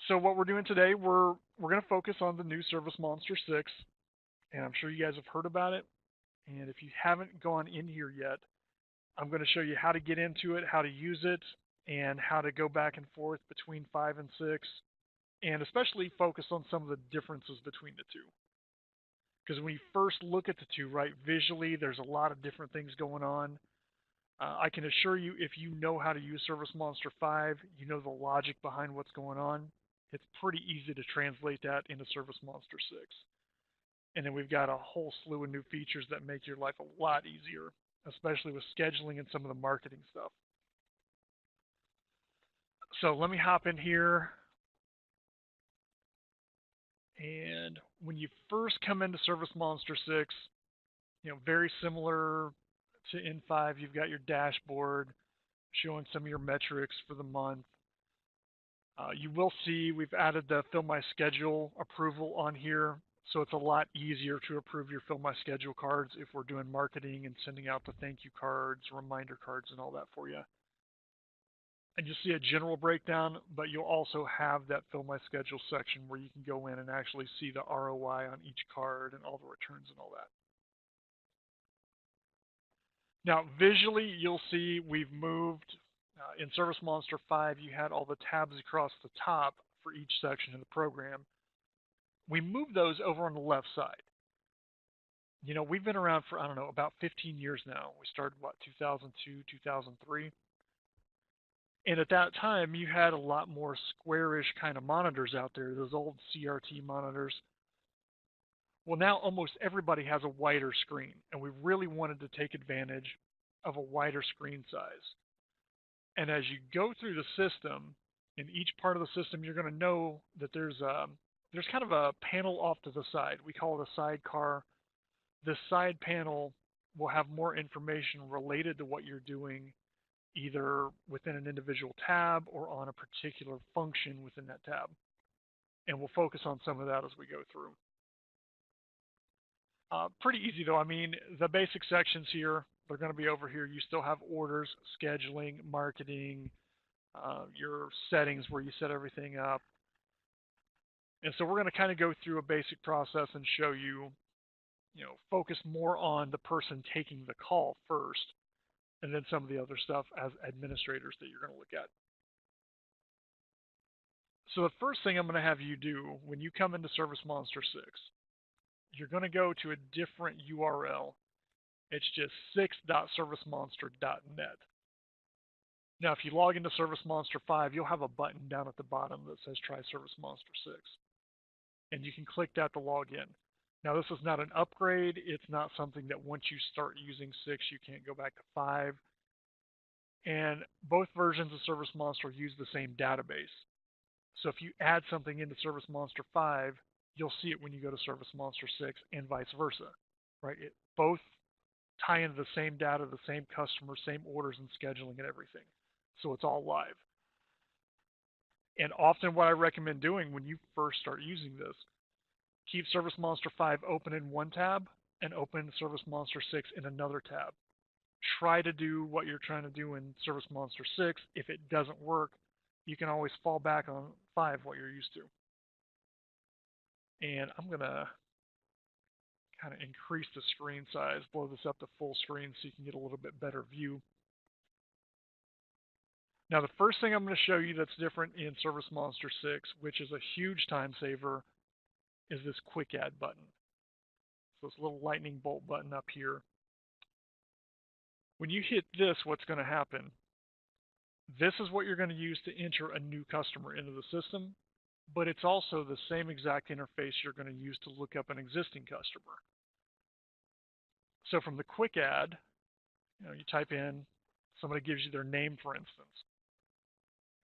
So what we're doing today, we're going to focus on the new ServiceMonster 6, and I'm sure you guys have heard about it. And if you haven't gone in here yet, I'm going to show you how to get into it, how to use it, and how to go back and forth between 5 and 6, and especially focus on some of the differences between the two. Because when you first look at the two, right, visually, there's a lot of different things going on. I can assure you, if you know how to use ServiceMonster 5, you know the logic behind what's going on. It's pretty easy to translate that into ServiceMonster 6. And then we've got a whole slew of new features that make your life a lot easier, especially with scheduling and some of the marketing stuff. So let me hop in here. And when you first come into ServiceMonster 6, very similar to N5, you've got your dashboard showing some of your metrics for the month. You will see we've added the Fill My Schedule approval on here, so it's a lot easier to approve your Fill My Schedule cards if we're doing marketing and sending out the thank you cards, reminder cards, and all that for you. And you'll see a general breakdown, but you'll also have that Fill My Schedule section where you can go in and actually see the ROI on each card and all the returns and all that. Now, visually, you'll see we've moved. In ServiceMonster 5, you had all the tabs across the top for each section of the program. We moved those over on the left side. We've been around for, I don't know, about 15 years now. We started, 2002, 2003? And at that time, you had a lot more squarish kind of monitors out there, those old CRT monitors. Well, now almost everybody has a wider screen, and we really wanted to take advantage of a wider screen size. And as you go through the system, in each part of the system, you're going to know that there's kind of a panel off to the side. We call it a sidecar. This side panel will have more information related to what you're doing, either within an individual tab or on a particular function within that tab. And we'll focus on some of that as we go through. Pretty easy though. I mean, the basic sections here, they're going to be over here. You still have orders, scheduling, marketing, your settings where you set everything up. And so we're going to kind of go through a basic process and show you, focus more on the person taking the call first, and then some of the other stuff as administrators that you're going to look at. So the first thing I'm going to have you do when you come into ServiceMonster 6, you're going to go to a different URL. It's just 6.servicemonster.net. Now, if you log into ServiceMonster 5, you'll have a button down at the bottom that says Try ServiceMonster 6. And you can click that to log in. Now, this is not an upgrade. It's not something that once you start using 6, you can't go back to 5. And both versions of ServiceMonster use the same database. So if you add something into ServiceMonster 5, you'll see it when you go to ServiceMonster 6 and vice versa, right? Both tie into the same data, the same customer, same orders and scheduling and everything. So it's all live. And often what I recommend doing when you first start using this, keep ServiceMonster 5 open in one tab and open ServiceMonster 6 in another tab. Try to do what you're trying to do in ServiceMonster 6. If it doesn't work, you can always fall back on 5, what you're used to. And I'm going to kind of increase the screen size, blow this up to full screen so you can get a little bit better view. Now, the first thing I'm going to show you that's different in ServiceMonster 6, which is a huge time saver, is this Quick Add button. So this little lightning bolt button up here. When you hit this, what's going to happen? This is what you're going to use to enter a new customer into the system, but it's also the same exact interface you're going to use to look up an existing customer. So from the Quick Add, you type in, somebody gives you their name, for instance.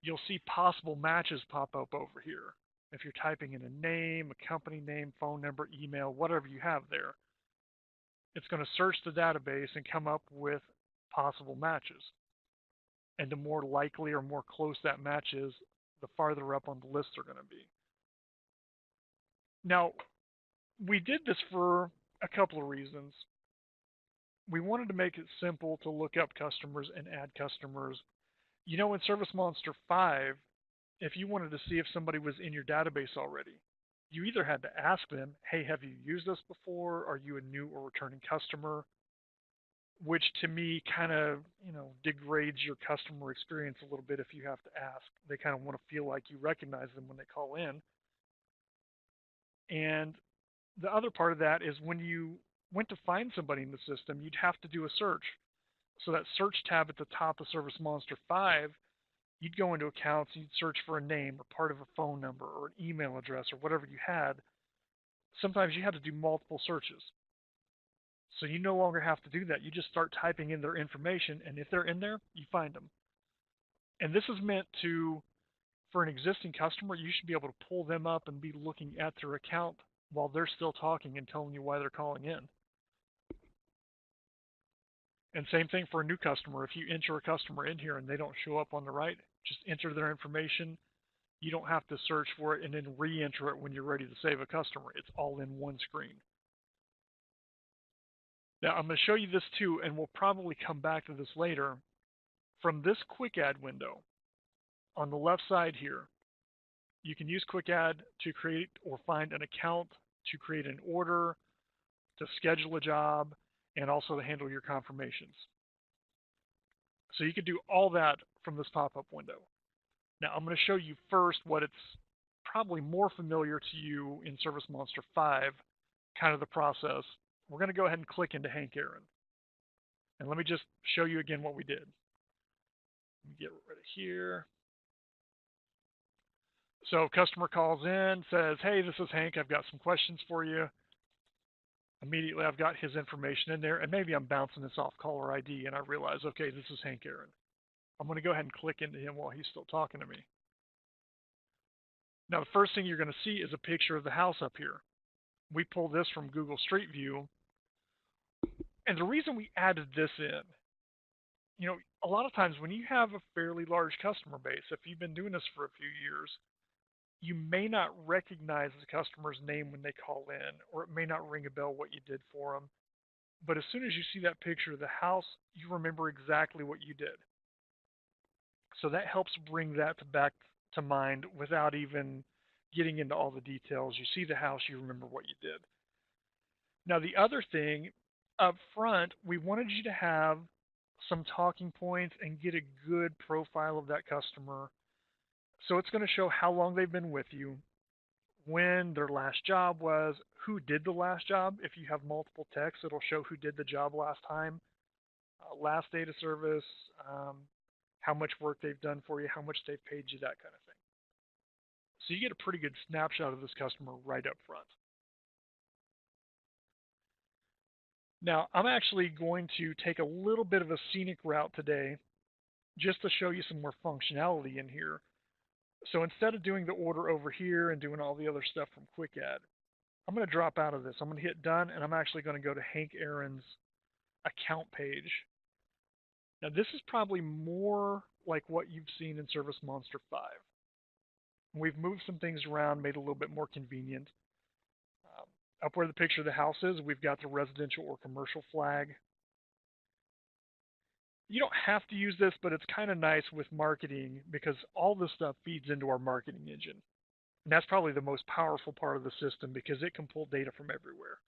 You'll see possible matches pop up over here. If you're typing in a name, a company name, phone number, email, whatever you have there, it's going to search the database and come up with possible matches. And the more likely or more close that match is, the farther up on the list they're going to be. Now, we did this for a couple of reasons. We wanted to make it simple to look up customers and add customers. In ServiceMonster 5, if you wanted to see if somebody was in your database already, you either had to ask them, hey, have you used us before? Are you a new or returning customer? Which to me kind of, degrades your customer experience a little bit if you have to ask. They kind of want to feel like you recognize them when they call in. And the other part of that is when you went to find somebody in the system, you'd have to do a search. So that search tab at the top of ServiceMonster 5, you'd go into accounts, you'd search for a name or part of a phone number or an email address or whatever you had. Sometimes you had to do multiple searches. So you no longer have to do that. You just start typing in their information, and if they're in there, you find them. And this is meant to, for an existing customer, you should be able to pull them up and be looking at their account while they're still talking and telling you why they're calling in. And same thing for a new customer. If you enter a customer in here and they don't show up on the right, just enter their information. You don't have to search for it and then re-enter it when you're ready to save a customer. It's all in one screen. Now, I'm going to show you this too, and we'll probably come back to this later. From this Quick Add window, on the left side here, you can use Quick Add to create or find an account, to create an order, to schedule a job, and also to handle your confirmations. So you can do all that from this pop-up window. Now, I'm going to show you first what it's probably more familiar to you in ServiceMonster 5, kind of the process. We're going to go ahead and click into Hank Aaron. And let me just show you again what we did. Let me get rid of here. So customer calls in, says, hey, this is Hank. I've got some questions for you. Immediately, I've got his information in there, and maybe I'm bouncing this off caller ID, and I realize, okay, this is Hank Aaron. I'm going to go ahead and click into him while he's still talking to me. Now, the first thing you're going to see is a picture of the house up here. We pulled this from Google Street View, and the reason we added this in, a lot of times when you have a fairly large customer base, if you've been doing this for a few years, you may not recognize the customer's name when they call in, or it may not ring a bell what you did for them. But as soon as you see that picture of the house, you remember exactly what you did. So that helps bring that back to mind without even getting into all the details. You see the house, you remember what you did. Now, the other thing up front, we wanted you to have some talking points and get a good profile of that customer. So it's going to show how long they've been with you, when their last job was, who did the last job. If you have multiple texts, it'll show who did the job last time, last date of service, how much work they've done for you, how much they've paid you, that kind of thing. So you get a pretty good snapshot of this customer right up front. Now, I'm actually going to take a little bit of a scenic route today just to show you some more functionality in here. So instead of doing the order over here and doing all the other stuff from Quick Add, I'm going to drop out of this. I'm going to hit done, and I'm actually going to go to Hank Aaron's account page. Now, this is probably more like what you've seen in ServiceMonster 5. We've moved some things around, made it a little bit more convenient. Up where the picture of the house is, we've got the residential or commercial flag. You don't have to use this, but it's kind of nice with marketing because all this stuff feeds into our marketing engine. And that's probably the most powerful part of the system because it can pull data from everywhere.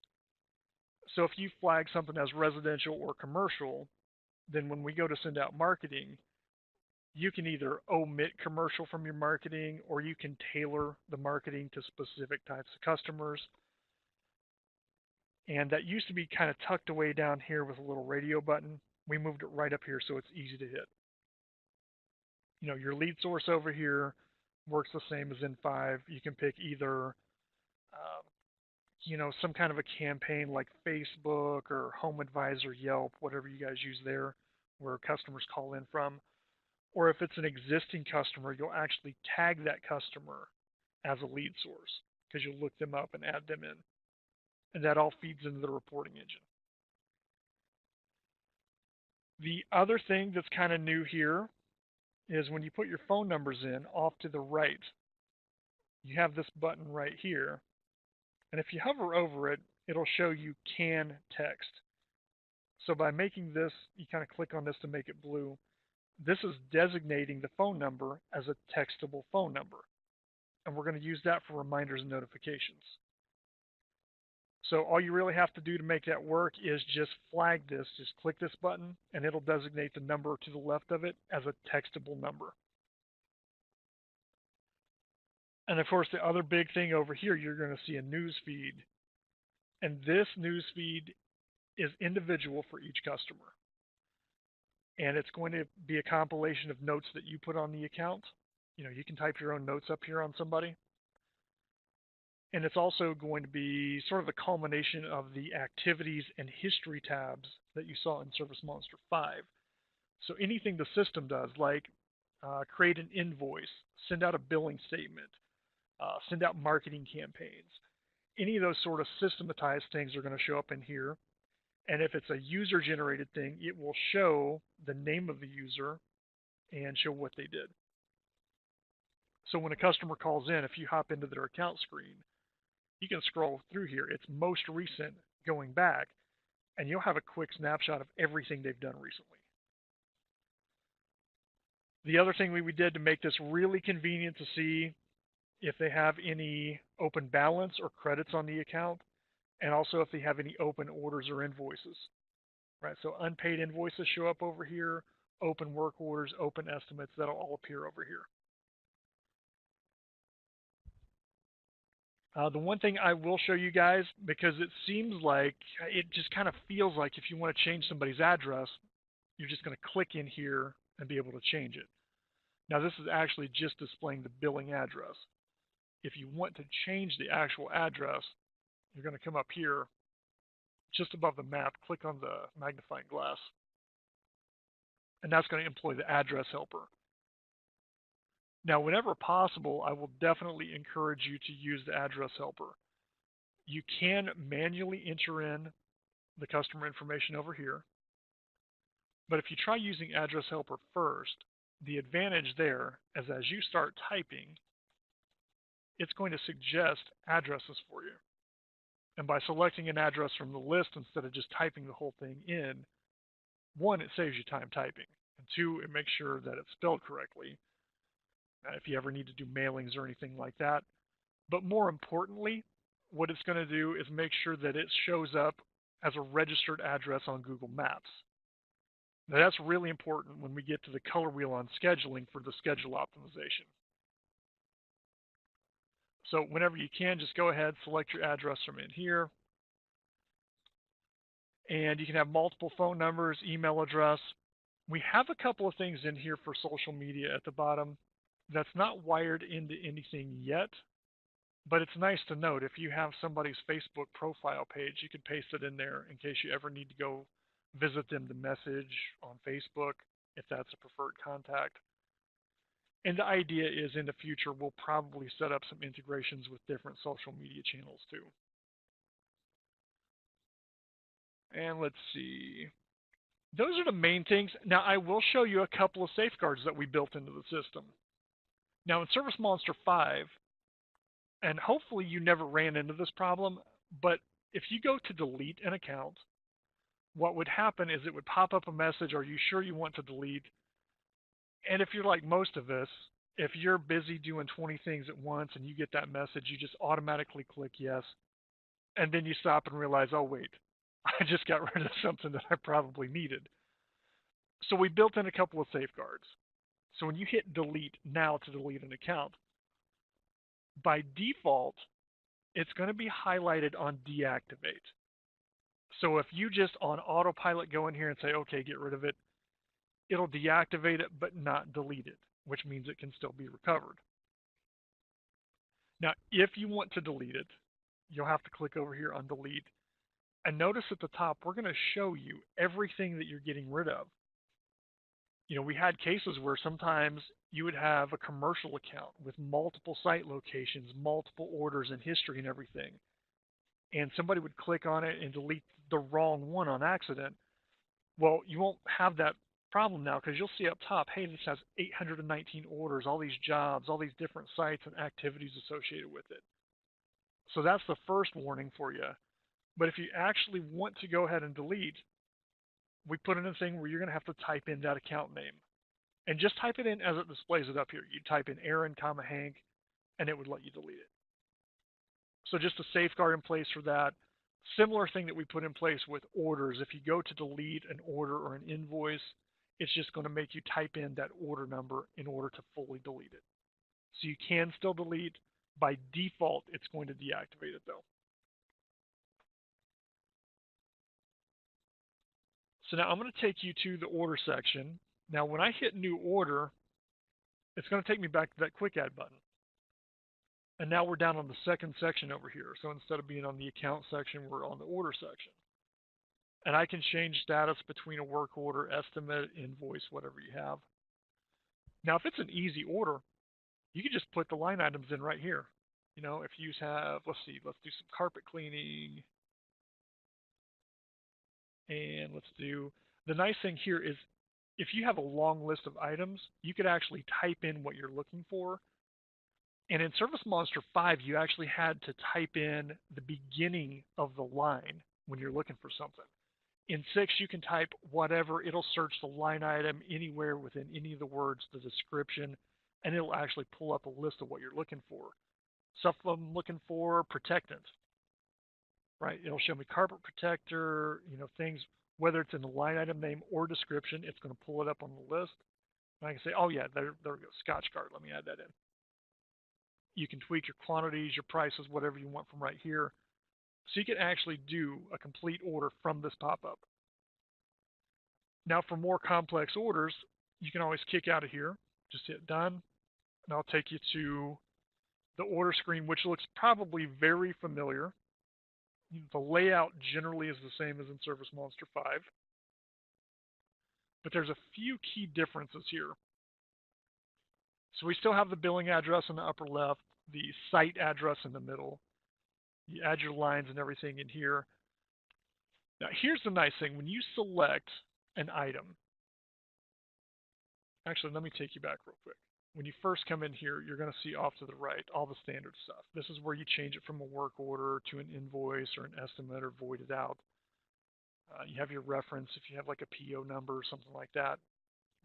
So if you flag something as residential or commercial, then when we go to send out marketing, you can either omit commercial from your marketing or you can tailor the marketing to specific types of customers. And that used to be kind of tucked away down here with a little radio button. We moved it right up here so it's easy to hit. Your lead source over here works the same as in 5. You can pick either, some kind of a campaign like Facebook or Home Advisor, Yelp, whatever you guys use there, where customers call in from. Or if it's an existing customer, you'll actually tag that customer as a lead source because you'll look them up and add them in. And that all feeds into the reporting engine. The other thing that's kind of new here is when you put your phone numbers in off to the right, you have this button right here. And if you hover over it, it'll show you can text. So by making this, you kind of click on this to make it blue. This is designating the phone number as a textable phone number, and we're going to use that for reminders and notifications. So all you really have to do to make that work is just flag this, just click this button, and it'll designate the number to the left of it as a textable number. And of course, the other big thing over here, you're going to see a news feed. And this news feed is individual for each customer. And it's going to be a compilation of notes that you put on the account. You can type your own notes up here on somebody. And it's also going to be sort of the culmination of the activities and history tabs that you saw in ServiceMonster 5. So anything the system does, like create an invoice, send out a billing statement, send out marketing campaigns, any of those sort of systematized things are going to show up in here. And if it's a user-generated thing, it will show the name of the user and show what they did. So when a customer calls in, if you hop into their account screen, you can scroll through here. It's most recent going back, and you'll have a quick snapshot of everything they've done recently. The other thing we did to make this really convenient to see if they have any open balance or credits on the account, and also if they have any open orders or invoices. Right, so unpaid invoices show up over here, open work orders, open estimates, that'll all appear over here. The one thing I will show you guys, because it seems like, it just kind of feels like if you want to change somebody's address, you're just going to click in here and be able to change it. Now this is actually just displaying the billing address. If you want to change the actual address, you're going to come up here, just above the map, click on the magnifying glass, and that's going to employ the address helper. Now, whenever possible, I will definitely encourage you to use the address helper. You can manually enter in the customer information over here, but if you try using address helper first, the advantage there is as you start typing, it's going to suggest addresses for you. And by selecting an address from the list instead of just typing the whole thing in, one, it saves you time typing, and two, it makes sure that it's spelled correctly if you ever need to do mailings or anything like that. But more importantly, what it's going to do is make sure that it shows up as a registered address on Google Maps. Now that's really important when we get to the color wheel on scheduling for the schedule optimization. So whenever you can, just go ahead, select your address from in here. And you can have multiple phone numbers, email address. We have a couple of things in here for social media at the bottom. That's not wired into anything yet, but it's nice to note. If you have somebody's Facebook profile page, you could paste it in there in case you ever need to go visit them to message on Facebook, if that's a preferred contact. And the idea is in the future, we'll probably set up some integrations with different social media channels too. And let's see. Those are the main things. Now, I will show you a couple of safeguards that we built into the system. Now, in ServiceMonster 5, and hopefully you never ran into this problem, but if you go to delete an account, what would happen is it would pop up a message, are you sure you want to delete? And if you're like most of us, if you're busy doing 20 things at once and you get that message, you just automatically click yes. And then you stop and realize, oh, wait, I just got rid of something that I probably needed. So we built in a couple of safeguards. So when you hit delete now to delete an account, by default, it's going to be highlighted on deactivate. So if you just on autopilot go in here and say, okay, get rid of it, it'll deactivate it but not delete it, which means it can still be recovered. Now, if you want to delete it, you'll have to click over here on delete. And notice at the top, we're going to show you everything that you're getting rid of. We had cases where sometimes you would have a commercial account with multiple site locations, multiple orders and history and everything. And somebody would click on it and delete the wrong one on accident. Well, you won't have that problem now because you'll see up top, hey, this has 819 orders, all these jobs, all these different sites and activities associated with it. So that's the first warning for you. But if you actually want to go ahead and delete, we put in a thing where you're going to have to type in that account name. and just type it in as it displays it up here. You type in Aaron, comma Hank, and it would let you delete it. So just a safeguard in place for that. Similar thing that we put in place with orders. If you go to delete an order or an invoice, it's just going to make you type in that order number in order to fully delete it. So you can still delete. By default, it's going to deactivate it though. So now I'm going to take you to the order section. Now when I hit new order, it's going to take me back to that quick add button. And now we're down on the second section over here. So instead of being on the account section, we're on the order section. And I can change status between a work order, estimate, invoice, whatever you have. Now, if it's an easy order, you can just put the line items in right here. You know, if you have, let's see, let's do some carpet cleaning. And let's do, the nice thing here is if you have a long list of items, you could actually type in what you're looking for. And in ServiceMonster 5, you actually had to type in the beginning of the line when you're looking for something. In 6, you can type whatever. It'll search the line item anywhere within any of the words, the description, and it'll actually pull up a list of what you're looking for. Stuff I'm looking for, protectant, right? It'll show me carpet protector, you know, things, whether it's in the line item name or description, it's going to pull it up on the list. And I can say, oh yeah, there we go, Scotch Guard, let me add that in. You can tweak your quantities, your prices, whatever you want from right here. So you can actually do a complete order from this pop-up. Now for more complex orders, you can always kick out of here. Just hit done, and I'll take you to the order screen, which looks probably very familiar. The layout generally is the same as in ServiceMonster 5. But there's a few key differences here. So we still have the billing address in the upper left, the site address in the middle. You add your lines and everything in here. Now here's the nice thing. When you select an item, actually let me take you back real quick. When you first come in here, you're going to see off to the right all the standard stuff. This is where you change it from a work order to an invoice or an estimate or void it out. You have your reference if you have like a PO number or something like that,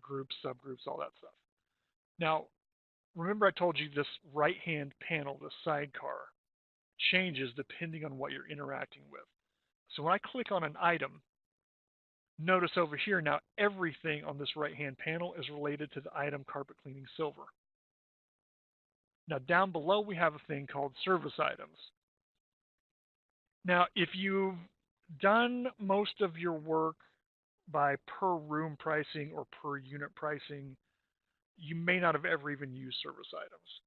groups, subgroups, all that stuff. Now, remember I told you this right-hand panel, the sidecar, changes depending on what you're interacting with. So when I click on an item, notice over here now everything on this right-hand panel is related to the item carpet cleaning silver. Now down below we have a thing called service items. Now if you've done most of your work by per room pricing or per unit pricing, you may not have ever even used service items.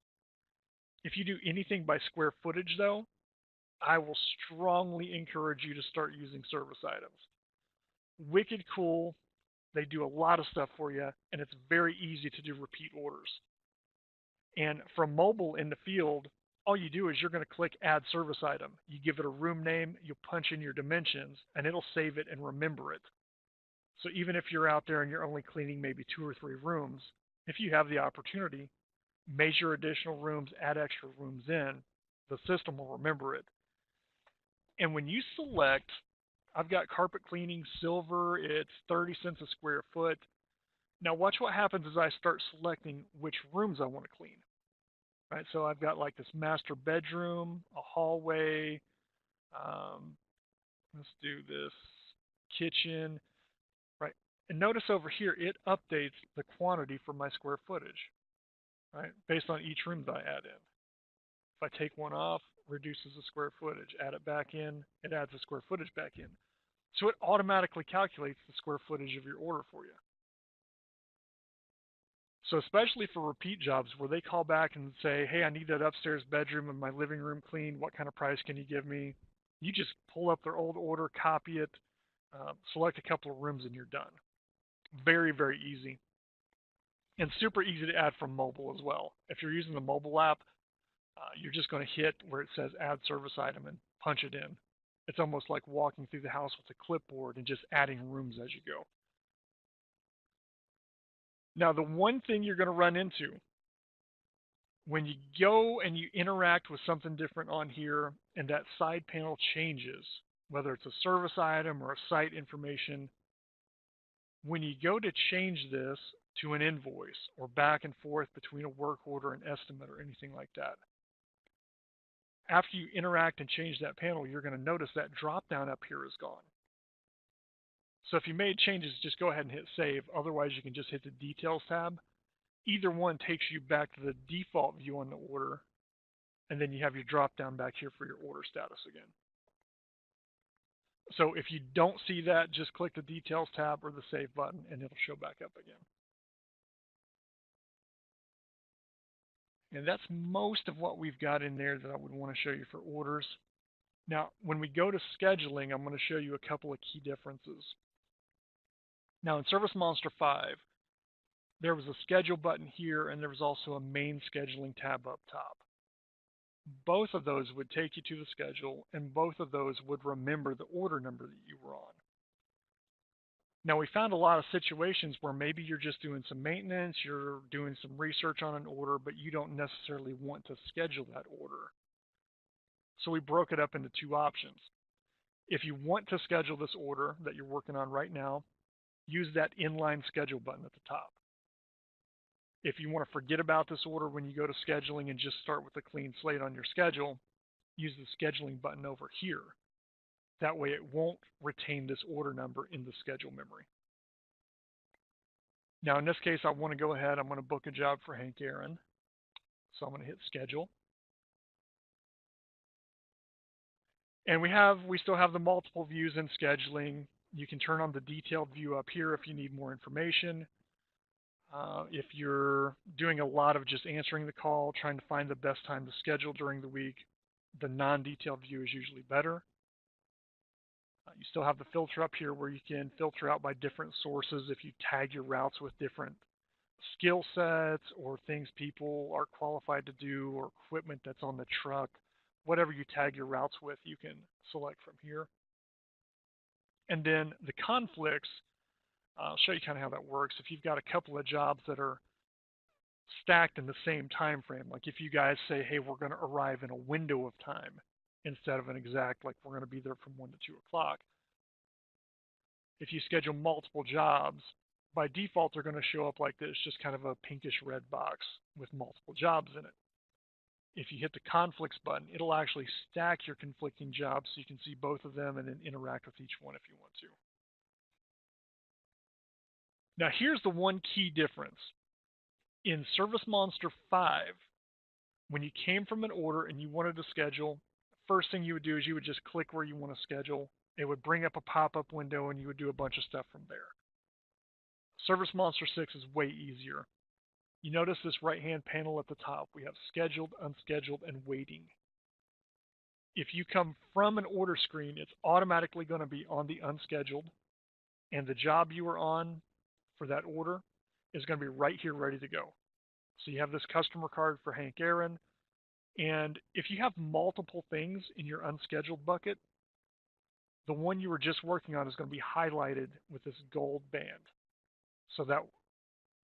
If you do anything by square footage though, I will strongly encourage you to start using service items. Wicked cool. They do a lot of stuff for you, and it's very easy to do repeat orders. And from mobile in the field, all you do is you're going to click add service item. You give it a room name, you punch in your dimensions, and it'll save it and remember it. So even if you're out there and you're only cleaning maybe 2 or 3 rooms, if you have the opportunity, measure additional rooms, add extra rooms in, the system will remember it. And when you select, I've got carpet cleaning silver, it's 30 cents a square foot. Now watch what happens as I start selecting which rooms I want to clean. Right, so I've got like this master bedroom, a hallway, let's do this kitchen, right? And notice over here, it updates the quantity for my square footage, right? Based on each room that I add in. If I take one off, reduces the square footage, add it back in, it adds the square footage back in. So it automatically calculates the square footage of your order for you. So especially for repeat jobs where they call back and say, hey, I need that upstairs bedroom and my living room cleaned, what kind of price can you give me? You just pull up their old order, copy it, select a couple of rooms, and you're done. Very, very easy. And super easy to add from mobile as well. If you're using the mobile app, you're just going to hit where it says add service item and punch it in. It's almost like walking through the house with a clipboard and just adding rooms as you go. Now, the one thing you're going to run into when you go and you interact with something different on here and that side panel changes, whether it's a service item or a site information, when you go to change this, to an invoice or back and forth between a work order and estimate or anything like that. After you interact and change that panel, you're going to notice that drop down up here is gone. So if you made changes, just go ahead and hit save. Otherwise, you can just hit the details tab. Either one takes you back to the default view on the order, and then you have your drop down back here for your order status again. So if you don't see that, just click the details tab or the save button and it'll show back up again. And that's most of what we've got in there that I would want to show you for orders. Now, when we go to scheduling, I'm going to show you a couple of key differences. Now, in ServiceMonster 5, there was a schedule button here, and there was also a main scheduling tab up top. Both of those would take you to the schedule, and both of those would remember the order number that you were on. Now, we found a lot of situations where maybe you're just doing some maintenance, you're doing some research on an order, but you don't necessarily want to schedule that order. So we broke it up into two options. If you want to schedule this order that you're working on right now, use that inline schedule button at the top. If you want to forget about this order when you go to scheduling and just start with a clean slate on your schedule, use the scheduling button over here. That way it won't retain this order number in the schedule memory. Now in this case, I want to go ahead, I'm going to book a job for Hank Aaron. So I'm going to hit schedule. And we still have the multiple views in scheduling. You can turn on the detailed view up here if you need more information. If you're doing a lot of just answering the call, trying to find the best time to schedule during the week, the non-detailed view is usually better. You still have the filter up here where you can filter out by different sources if you tag your routes with different skill sets or things people are qualified to do or equipment that's on the truck. Whatever you tag your routes with, you can select from here. And then the conflicts, I'll show you kind of how that works. If you've got a couple of jobs that are stacked in the same time frame, like if you guys say, hey, we're going to arrive in a window of time instead of an exact, like we're going to be there from 1 to 2 o'clock. If you schedule multiple jobs, by default, they're going to show up like this, just kind of a pinkish red box with multiple jobs in it. If you hit the conflicts button, it'll actually stack your conflicting jobs so you can see both of them and then interact with each one if you want to. Now here's the one key difference. In ServiceMonster 5, when you came from an order and you wanted to schedule, first thing you would do is you would just click where you want to schedule. It would bring up a pop-up window and you would do a bunch of stuff from there. ServiceMonster 6 is way easier. You notice this right-hand panel at the top. We have scheduled, unscheduled, and waiting. If you come from an order screen, it's automatically going to be on the unscheduled, and the job you were on for that order is going to be right here ready to go. So you have this customer card for Hank Aaron, and if you have multiple things in your unscheduled bucket, the one you were just working on is going to be highlighted with this gold band. So that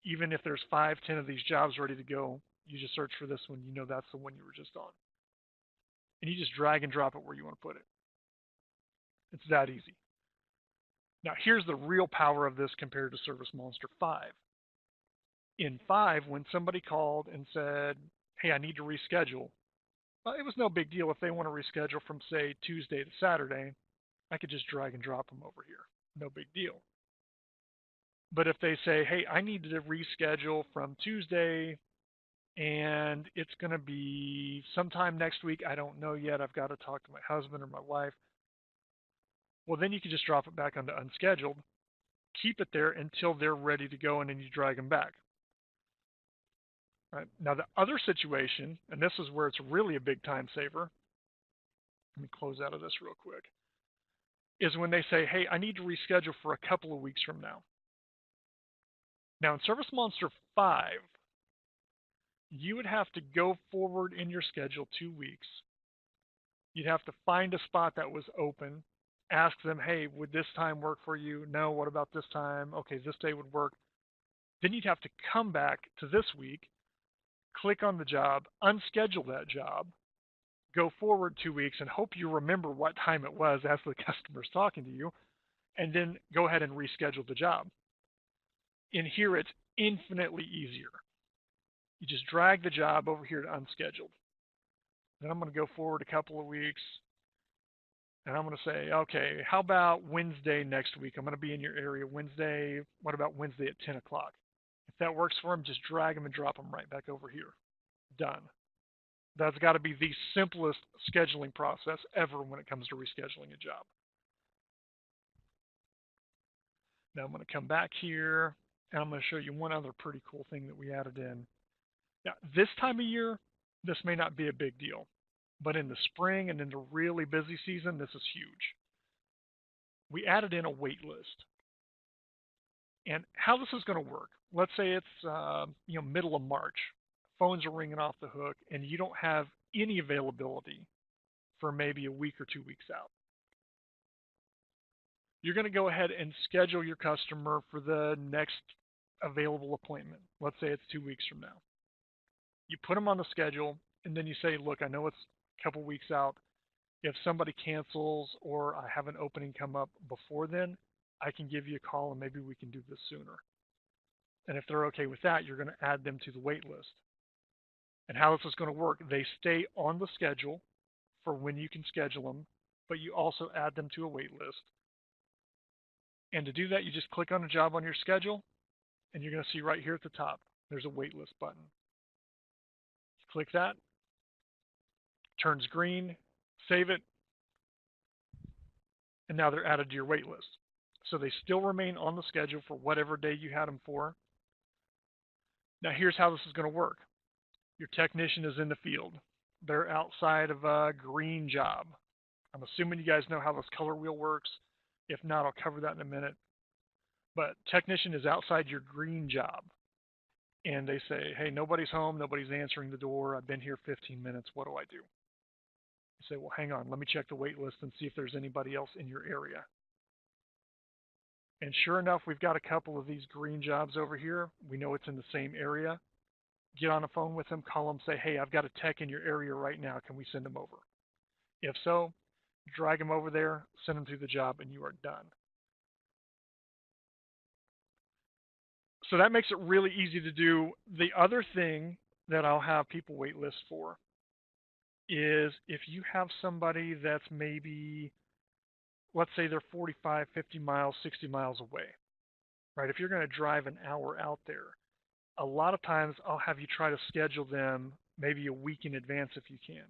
even if there's 5, 10 of these jobs ready to go, you just search for this one, you know that's the one you were just on. And you just drag and drop it where you want to put it. It's that easy. Now here's the real power of this compared to ServiceMonster 5. In 5, when somebody called and said, hey, I need to reschedule, well, it was no big deal. If they want to reschedule from, say, Tuesday to Saturday, I could just drag and drop them over here. No big deal. But if they say, hey, I need to reschedule from Tuesday and it's going to be sometime next week, I don't know yet, I've got to talk to my husband or my wife, well, then you can just drop it back onto unscheduled, keep it there until they're ready to go, and then you drag them back. Right? Now, the other situation, and this is where it's really a big time saver, let me close out of this real quick, is when they say, hey, I need to reschedule for a couple of weeks from now. Now, in ServiceMonster 5, you would have to go forward in your schedule 2 weeks. You'd have to find a spot that was open, ask them, hey, would this time work for you? No, what about this time? Okay, this day would work. Then you'd have to come back to this week, click on the job, unschedule that job, go forward 2 weeks, and hope you remember what time it was as the customer's talking to you, and then go ahead and reschedule the job. In here, it's infinitely easier. You just drag the job over here to unscheduled. Then I'm going to go forward a couple of weeks, and I'm going to say, okay, how about Wednesday next week? I'm going to be in your area Wednesday. What about Wednesday at 10 o'clock? If that works for them, just drag them and drop them right back over here. Done. That's got to be the simplest scheduling process ever when it comes to rescheduling a job. Now I'm going to come back here, and I'm going to show you one other pretty cool thing that we added in. Now, this time of year, this may not be a big deal, but in the spring and in the really busy season, this is huge. We added in a wait list. And how this is going to work, let's say it's middle of March, phones are ringing off the hook, and you don't have any availability for maybe a week or 2 weeks out. You're going to go ahead and schedule your customer for the next available appointment. Let's say it's 2 weeks from now. You put them on the schedule, and then you say, look, I know it's a couple weeks out. If somebody cancels or I have an opening come up before then, I can give you a call and maybe we can do this sooner. And if they're okay with that, you're going to add them to the wait list. And how this is going to work, they stay on the schedule for when you can schedule them, but you also add them to a wait list. And to do that, you just click on a job on your schedule, and you're going to see right here at the top, there's a wait list button. Click that, turns green, save it, and now they're added to your wait list. So they still remain on the schedule for whatever day you had them for. Now here's how this is going to work. Your technician is in the field. They're outside of a green job. I'm assuming you guys know how this color wheel works. If not, I'll cover that in a minute. But technician is outside your green job. And they say, hey, nobody's home, nobody's answering the door. I've been here 15 minutes. What do I do? You say, well, hang on. Let me check the wait list and see if there's anybody else in your area. And sure enough, we've got a couple of these green jobs over here. We know it's in the same area. Get on the phone with them, call them, say, hey, I've got a tech in your area right now. Can we send them over? If so, drag them over there, send them to the job, and you are done. So that makes it really easy to do. The other thing that I'll have people wait lists for is if you have somebody that's maybe, let's say they're 45, 50 miles, 60 miles away, right? If you're going to drive an hour out there, a lot of times I'll have you try to schedule them maybe a week in advance if you can,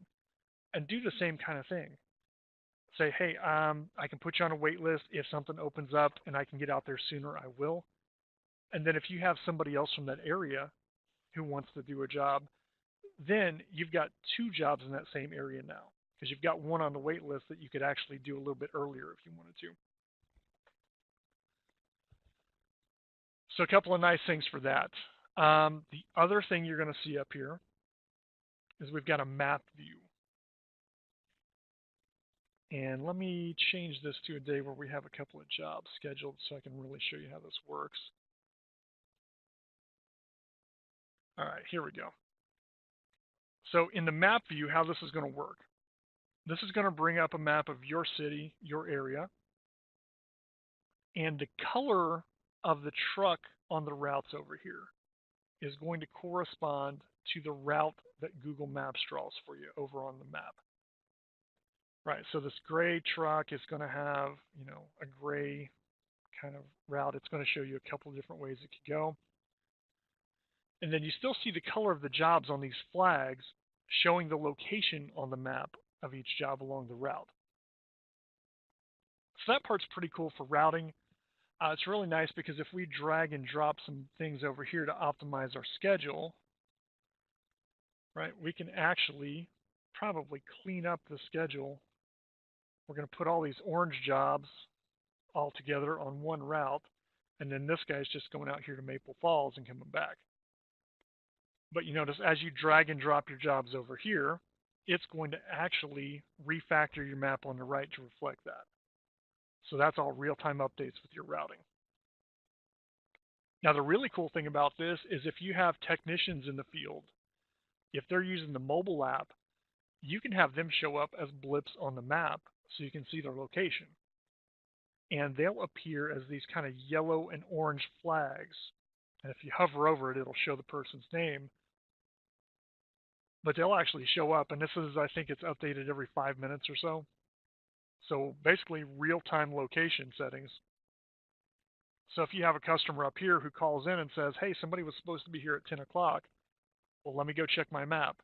and do the same kind of thing. Say, hey, I can put you on a wait list. If something opens up and I can get out there sooner, I will. And then if you have somebody else from that area who wants to do a job, then you've got 2 jobs in that same area now, because you've got one on the wait list that you could actually do a little bit earlier if you wanted to. So a couple of nice things for that. The other thing you're going to see up here is we've got a map view. And let me change this to a day where we have a couple of jobs scheduled so I can really show you how this works. All right, here we go. So in the map view, how this is going to work. This is going to bring up a map of your city, your area, and the color of the truck on the routes over here is going to correspond to the route that Google Maps draws for you over on the map. Right, so this gray truck is going to have, a gray kind of route. It's going to show you a couple of different ways it could go. And then you still see the color of the jobs on these flags showing the location on the map of each job along the route. So that part's pretty cool for routing. It's really nice because if we drag and drop some things over here to optimize our schedule, right, we can actually probably clean up the schedule. We're going to put all these orange jobs all together on one route, and then this guy's just going out here to Maple Falls and coming back. But you notice as you drag and drop your jobs over here, it's going to actually refactor your map on the right to reflect that. So that's all real-time updates with your routing. Now the really cool thing about this is if you have technicians in the field, if they're using the mobile app, you can have them show up as blips on the map so you can see their location. And they'll appear as these kind of yellow and orange flags And if you hover over it, it'll show the person's name, but they'll actually show up. And this is, I think it's updated every 5 minutes or so. So basically real-time location settings. So if you have a customer up here who calls in and says, hey, somebody was supposed to be here at 10 o'clock, well, let me go check my map.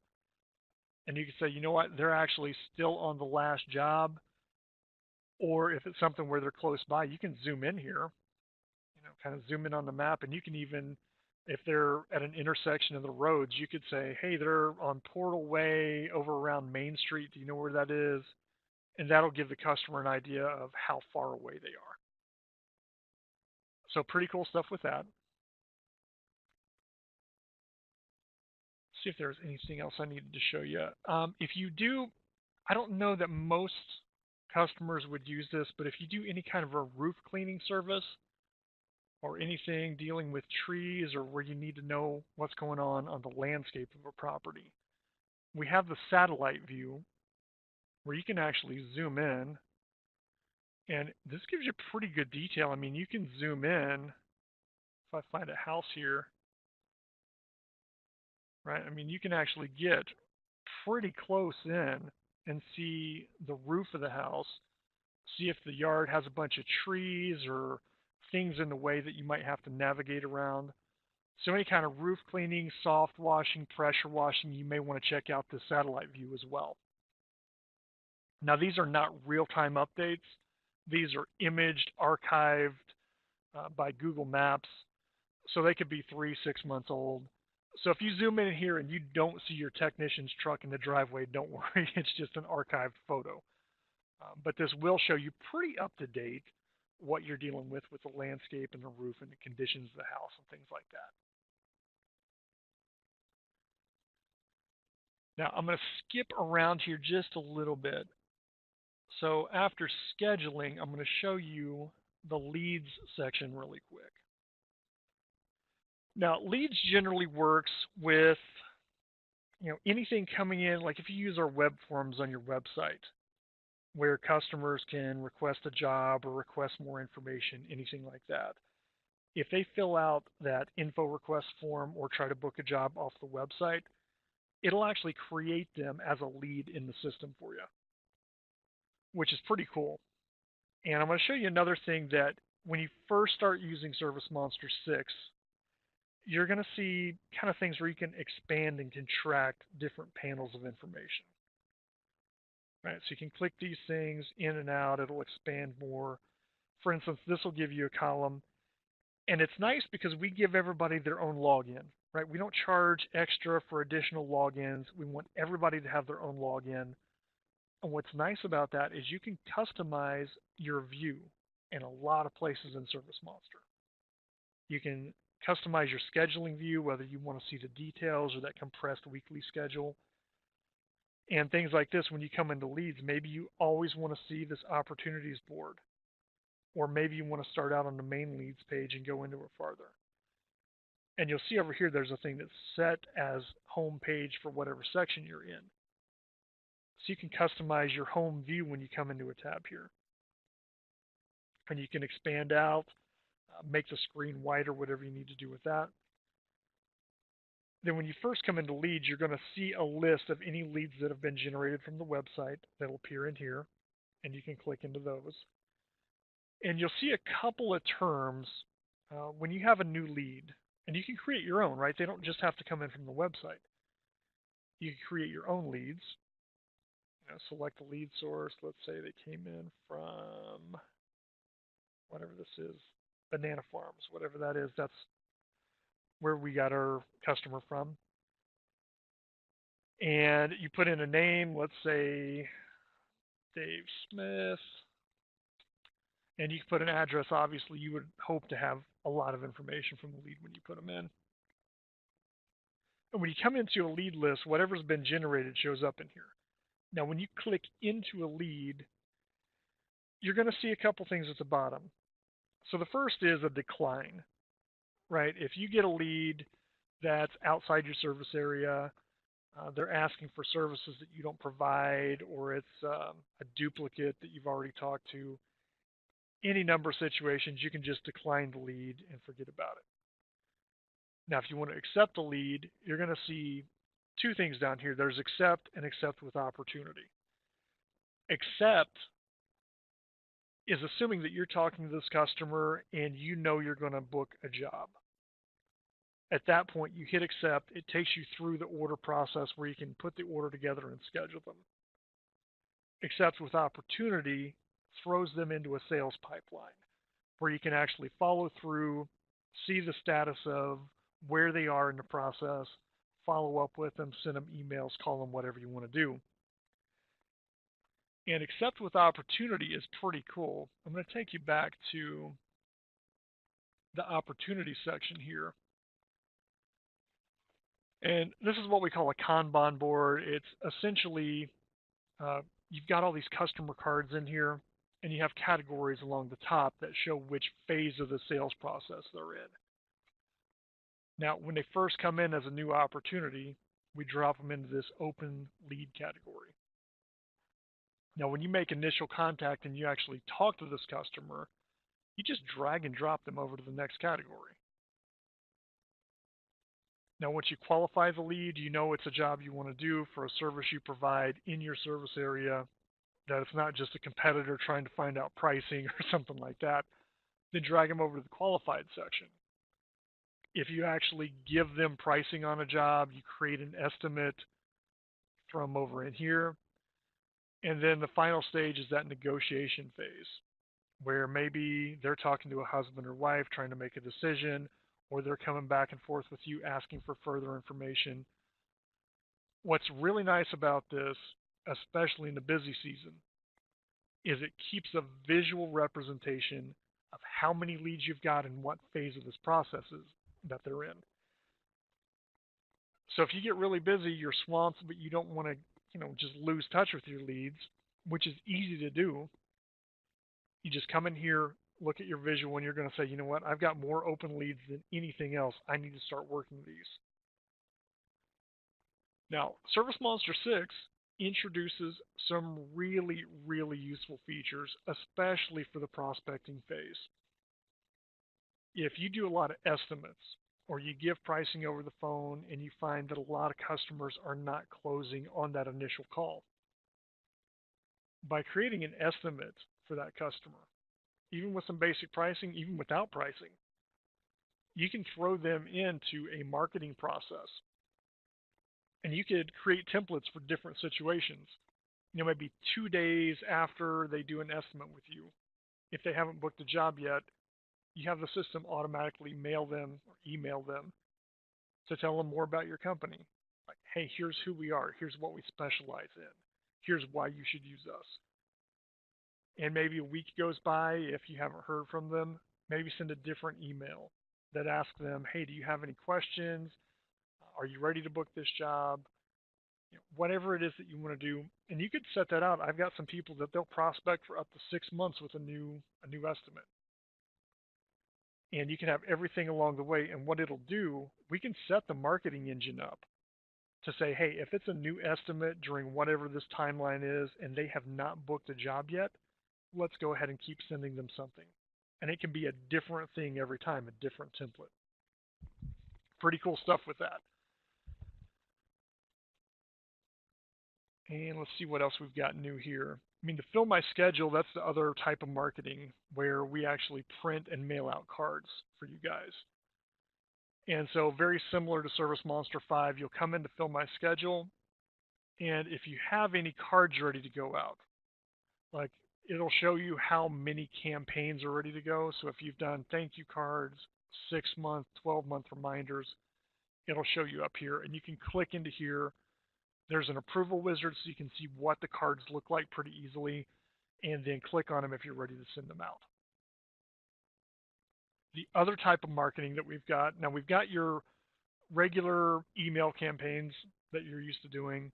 And you can say, you know what, they're actually still on the last job. Or if it's something where they're close by, you can zoom in here, kind of zoom in on the map, and you can even, if they're at an intersection of the roads, you could say, hey, they're on Portal Way over around Main Street. Do you know where that is? And that'll give the customer an idea of how far away they are. So pretty cool stuff with that. See if there's anything else I needed to show you. If you do, I don't know that most customers would use this, but if you do any kind of a roof cleaning service or anything dealing with trees or where you need to know what's going on the landscape of a property, we have the satellite view where you can actually zoom in, and this gives you pretty good detail. I mean, you can zoom in. If I find a house here, right? I mean, you can actually get pretty close in and see the roof of the house, see if the yard has a bunch of trees or things in the way that you might have to navigate around. So any kind of roof cleaning, soft washing, pressure washing, you may want to check out the satellite view as well. Now, these are not real-time updates. These are imaged, archived by Google Maps. So they could be 3, 6 months old. So if you zoom in here and you don't see your technician's truck in the driveway, don't worry. It's just an archived photo. But this will show you pretty up-to-date what you're dealing with the landscape and the roof and the conditions of the house and things like that. Now, I'm going to skip around here just a little bit. So after scheduling, I'm going to show you the leads section really quick. Now, leads generally works with anything coming in, like if you use our web forms on your website, where customers can request a job or request more information, anything like that. If they fill out that info request form or try to book a job off the website, it'll actually create them as a lead in the system for you, which is pretty cool. And I'm going to show you another thing that when you first start using ServiceMonster 6, you're going to see kind of things where you can expand and contract different panels of information. Right, so you can click these things in and out. It'll expand more. For instance, this will give you a column. And it's nice because we give everybody their own login. Right? We don't charge extra for additional logins. We want everybody to have their own login. And what's nice about that is you can customize your view in a lot of places in ServiceMonster. You can customize your scheduling view, whether you want to see the details or that compressed weekly schedule. And things like this, when you come into leads, maybe you always want to see this opportunities board. Or maybe you want to start out on the main leads page and go into it farther. And you'll see over here there's a thing that's set as home page for whatever section you're in. So you can customize your home view when you come into a tab here. And you can expand out, make the screen wider, whatever you need to do with that. Then when you first come into leads, you're going to see a list of any leads that have been generated from the website that'll appear in here, and you can click into those. And you'll see a couple of terms when you have a new lead, and you can create your own, right? They don't just have to come in from the website. You can create your own leads. Select the lead source. Let's say they came in from whatever this is, Banana Farms, whatever that is. That's where we got our customer from. And you put in a name, let's say Dave Smith, and you can put an address. Obviously, you would hope to have a lot of information from the lead when you put them in. And when you come into a lead list, whatever's been generated shows up in here. Now, when you click into a lead, you're going to see a couple things at the bottom. So the first is a decline, right? If you get a lead that's outside your service area, they're asking for services that you don't provide, or it's a duplicate that you've already talked to, any number of situations, you can just decline the lead and forget about it. Now, if you want to accept a lead, you're going to see two things down here. There's accept and accept with opportunity. Accept is assuming that you're talking to this customer and you know you're going to book a job. At that point, you hit accept. It takes you through the order process where you can put the order together and schedule them. Accept with opportunity throws them into a sales pipeline where you can actually follow through, see the status of where they are in the process, follow up with them, send them emails, call them, whatever you want to do. And accept with opportunity is pretty cool. I'm going to take you back to the opportunity section here. And this is what we call a Kanban board. It's essentially, you've got all these customer cards in here, and you have categories along the top that show which phase of the sales process they're in. Now, when they first come in as a new opportunity, we drop them into this open lead category. Now, when you make initial contact and you actually talk to this customer, you just drag and drop them over to the next category. Now, once you qualify the lead, you know it's a job you want to do for a service you provide in your service area, that it's not just a competitor trying to find out pricing or something like that. Then drag them over to the qualified section. If you actually give them pricing on a job, you create an estimate from over in here. And then the final stage is that negotiation phase, where maybe they're talking to a husband or wife trying to make a decision, or they're coming back and forth with you asking for further information. What's really nice about this, especially in the busy season, is it keeps a visual representation of how many leads you've got and what phase of this process is that they're in. So if you get really busy, you're swamped, but you don't want to, just lose touch with your leads, which is easy to do. You just come in here, look at your visual, and you're going to say, you know what, I've got more open leads than anything else. I need to start working these. Now, ServiceMonster 6 introduces some really, really useful features, especially for the prospecting phase. If you do a lot of estimates or you give pricing over the phone and you find that a lot of customers are not closing on that initial call, by creating an estimate for that customer, even with some basic pricing, even without pricing, you can throw them into a marketing process. And you could create templates for different situations. Maybe 2 days after they do an estimate with you, if they haven't booked a job yet, you have the system automatically mail them or email them to tell them more about your company. Like, hey, here's who we are. Here's what we specialize in. Here's why you should use us. And maybe a week goes by, if you haven't heard from them, maybe send a different email that asks them, hey, do you have any questions? Are you ready to book this job? Whatever it is that you want to do. And you could set that out. I've got some people that they'll prospect for up to 6 months with a new estimate. And you can have everything along the way. And what it'll do, we can set the marketing engine up to say, hey, if it's a new estimate during whatever this timeline is and they have not booked a job yet, let's go ahead and keep sending them something. And it can be a different thing every time, a different template. Pretty cool stuff with that. And let's see what else we've got new here. To fill my schedule, that's the other type of marketing where we actually print and mail out cards for you guys. And so very similar to ServiceMonster 5, you'll come in to fill my schedule. And if you have any cards ready to go out, like it'll show you how many campaigns are ready to go. So if you've done thank you cards, 6-month, 12-month reminders, it'll show you up here. And you can click into here. There's an approval wizard so you can see what the cards look like pretty easily, and then click on them if you're ready to send them out. The other type of marketing that we've got, now we've got your regular email campaigns that you're used to doing.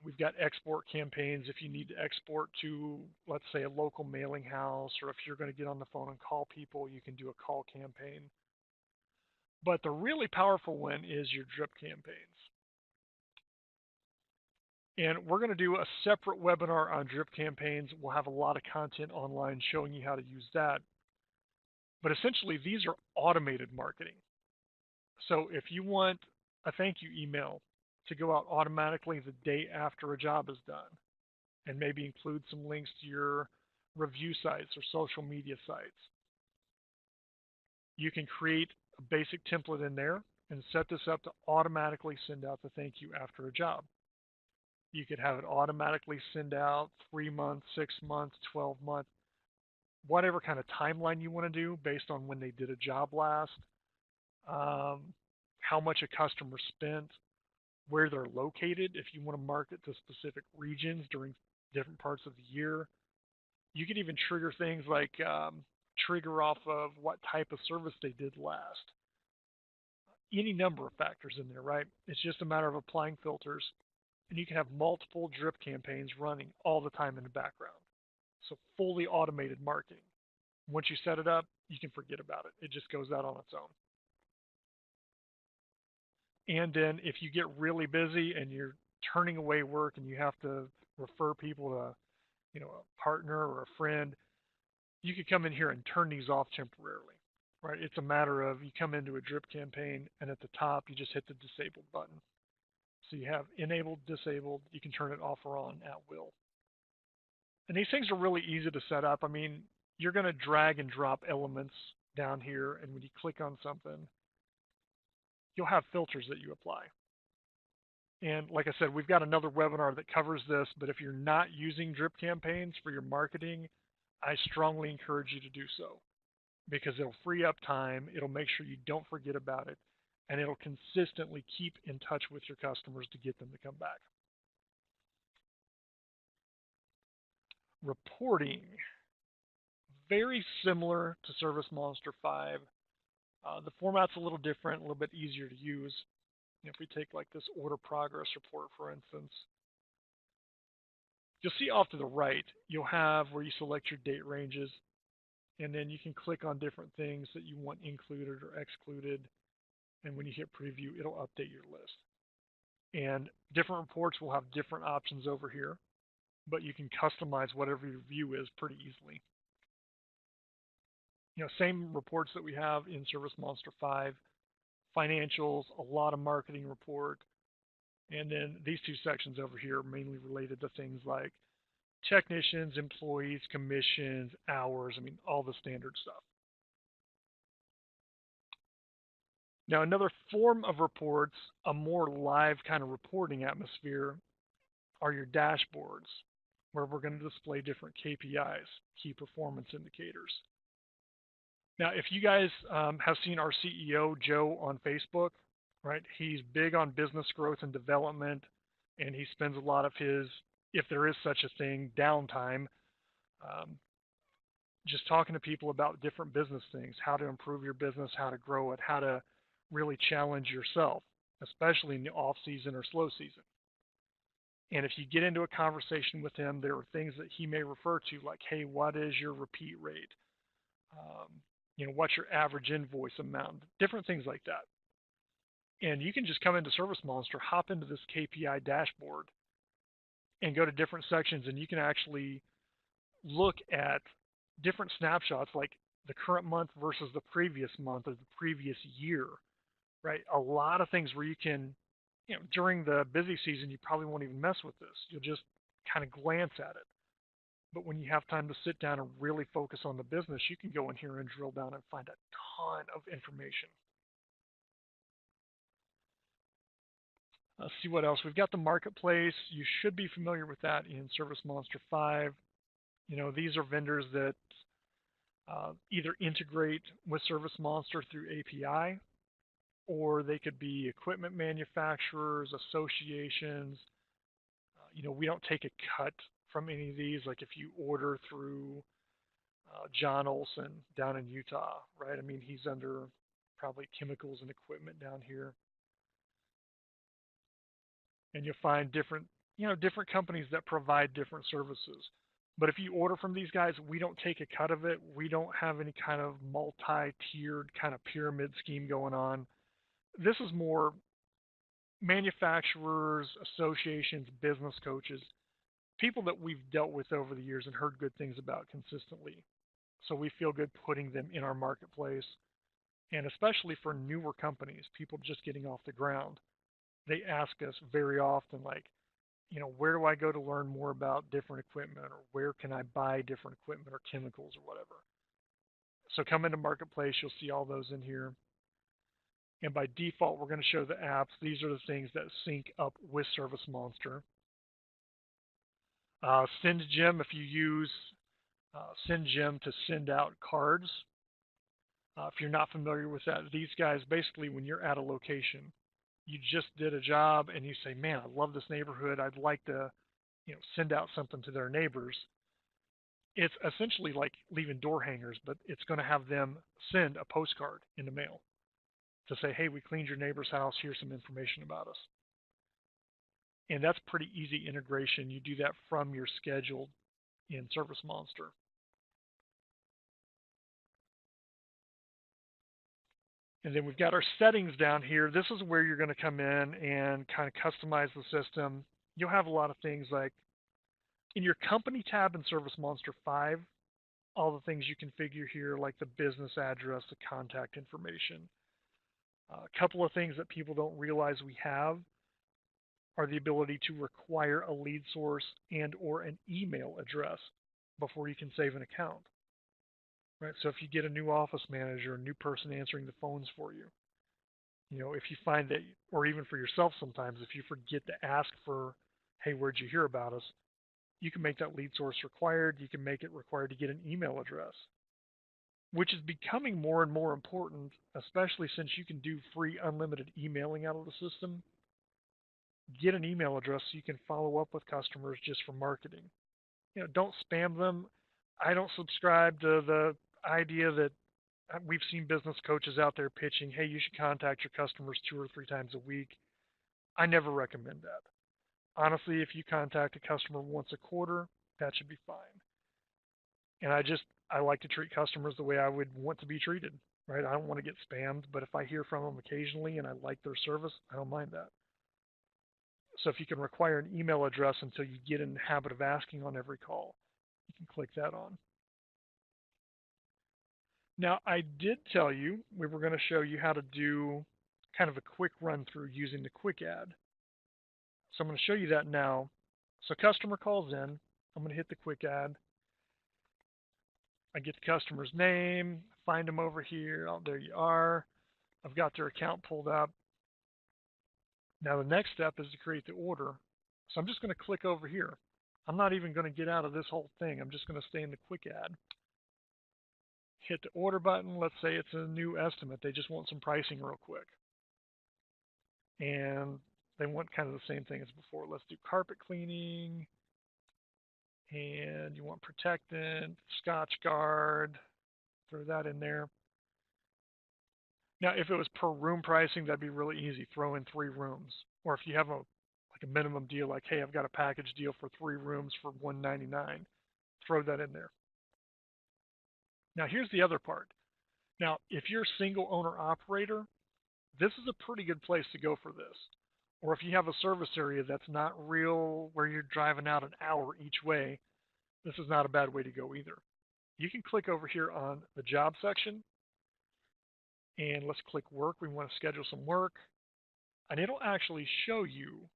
We've got export campaigns if you need to export to, let's say, a local mailing house, or if you're going to get on the phone and call people, you can do a call campaign. But the really powerful one is your drip campaigns. And we're going to do a separate webinar on drip campaigns. We'll have a lot of content online showing you how to use that. But essentially, these are automated marketing. So if you want a thank you email to go out automatically the day after a job is done, and maybe include some links to your review sites or social media sites, you can create a basic template in there and set this up to automatically send out the thank you after a job. You could have it automatically send out 3 months, 6 months, 12 months, whatever kind of timeline you want to do based on when they did a job last, um, how much a customer spent, where they're located, if you want to market to specific regions during different parts of the year. You could even trigger things like trigger off of what type of service they did last. Any number of factors in there, right? It's just a matter of applying filters, and you can have multiple drip campaigns running all the time in the background. So fully automated marketing. Once you set it up, you can forget about it. It just goes out on its own. And then if you get really busy and you're turning away work and you have to refer people to, a partner or a friend, you could come in here and turn these off temporarily, right? It's a matter of you come into a drip campaign and at the top you just hit the disable button. So you have enabled, disabled, you can turn it off or on at will. And these things are really easy to set up. I mean, you're going to drag and drop elements down here, and when you click on something, you'll have filters that you apply. And like I said, we've got another webinar that covers this, but if you're not using drip campaigns for your marketing, I strongly encourage you to do so because it'll free up time, it'll make sure you don't forget about it, and it'll consistently keep in touch with your customers to get them to come back. Reporting, very similar to ServiceMonster 5. The format's a little different, a little bit easier to use. If we take like this order progress report, for instance, you'll see off to the right, you'll have where you select your date ranges, and then you can click on different things that you want included or excluded. And when you hit preview, it'll update your list. And different reports will have different options over here, but you can customize whatever your view is pretty easily. Same reports that we have in ServiceMonster 5, financials, a lot of marketing report, and then these two sections over here are mainly related to things like technicians, employees, commissions, hours, I mean, all the standard stuff. Now, another form of reports, a more live kind of reporting atmosphere, are your dashboards, where we're going to display different KPIs, key performance indicators. Now, if you guys have seen our CEO, Joe, on Facebook, right, he's big on business growth and development, and he spends a lot of his, if there is such a thing, downtime, just talking to people about different business things, how to improve your business, how to grow it, how to really challenge yourself, especially in the off season or slow season. And if you get into a conversation with him, there are things that he may refer to like, hey, what is your repeat rate? What's your average invoice amount? Different things like that. And you can just come into ServiceMonster, hop into this KPI dashboard, and go to different sections, and you can actually look at different snapshots like the current month versus the previous month or the previous year, right? A lot of things where you can, during the busy season, you probably won't even mess with this. You'll just kind of glance at it. But when you have time to sit down and really focus on the business, you can go in here and drill down and find a ton of information. Let's see what else. We've got the marketplace. You should be familiar with that in ServiceMonster 5. These are vendors that either integrate with ServiceMonster through API, or they could be equipment manufacturers, associations. We don't take a cut from any of these. Like if you order through John Olson down in Utah, right? I mean, he's under probably chemicals and equipment down here. And you'll find different companies that provide different services. But if you order from these guys, we don't take a cut of it. We don't have any kind of multi-tiered kind of pyramid scheme going on. This is more manufacturers, associations, business coaches, people that we've dealt with over the years and heard good things about consistently. So we feel good putting them in our marketplace. And especially for newer companies, people just getting off the ground, they ask us very often, like, where do I go to learn more about different equipment, or where can I buy different equipment or chemicals or whatever. So come into Marketplace, you'll see all those in here. And by default, we're going to show the apps. These are the things that sync up with ServiceMonster. SendGem, if you use SendGem to send out cards, if you're not familiar with that, these guys basically, when you're at a location, you just did a job and you say, man, I love this neighborhood. I'd like to, send out something to their neighbors. It's essentially like leaving door hangers, but it's going to have them send a postcard in the mail to say, hey, we cleaned your neighbor's house. Here's some information about us. And that's pretty easy integration. You do that from your schedule in ServiceMonster. And then we've got our settings down here. This is where you're going to come in and kind of customize the system. You'll have a lot of things like in your company tab in ServiceMonster 5, all the things you configure here, like the business address, the contact information. A couple of things that people don't realize we have are the ability to require a lead source and or an email address before you can save an account. Right? So if you get a new office manager, a new person answering the phones for you, if you find that, or even for yourself sometimes, if you forget to ask for, hey, where'd you hear about us? You can make that lead source required. You can make it required to get an email address, which is becoming more and more important, especially since you can do free unlimited emailing out of the system. Get an email address so you can follow up with customers just for marketing. Don't spam them. I don't subscribe to the idea that we've seen business coaches out there pitching, hey, you should contact your customers 2 or 3 times a week. I never recommend that. Honestly, if you contact a customer once a quarter, that should be fine. And I like to treat customers the way I would want to be treated, right? I don't want to get spammed, but if I hear from them occasionally and I like their service, I don't mind that. So if you can require an email address until you get in the habit of asking on every call, you can click that on. Now, I did tell you we were going to show you how to do kind of a quick run through using the quick add. So I'm going to show you that now. So customer calls in. I'm going to hit the quick add. I get the customer's name, find them over here. Oh, there you are. I've got their account pulled up. Now the next step is to create the order. So I'm just going to click over here. I'm not even going to get out of this whole thing. I'm just going to stay in the quick add. Hit the order button. Let's say it's a new estimate. They just want some pricing real quick. And they want kind of the same thing as before. Let's do carpet cleaning. And you want protectant, Scotch Guard. Throw that in there. Now, if it was per room pricing, that'd be really easy. Throw in 3 rooms. Or if you have a minimum deal, like, hey, I've got a package deal for 3 rooms for $199, throw that in there. Now, here's the other part. Now, if you're a single owner operator, this is a pretty good place to go for this. Or if you have a service area that's not real, where you're driving out an hour each way, this is not a bad way to go either. You can click over here on the job section, and let's click work. We want to schedule some work, and it'll actually show you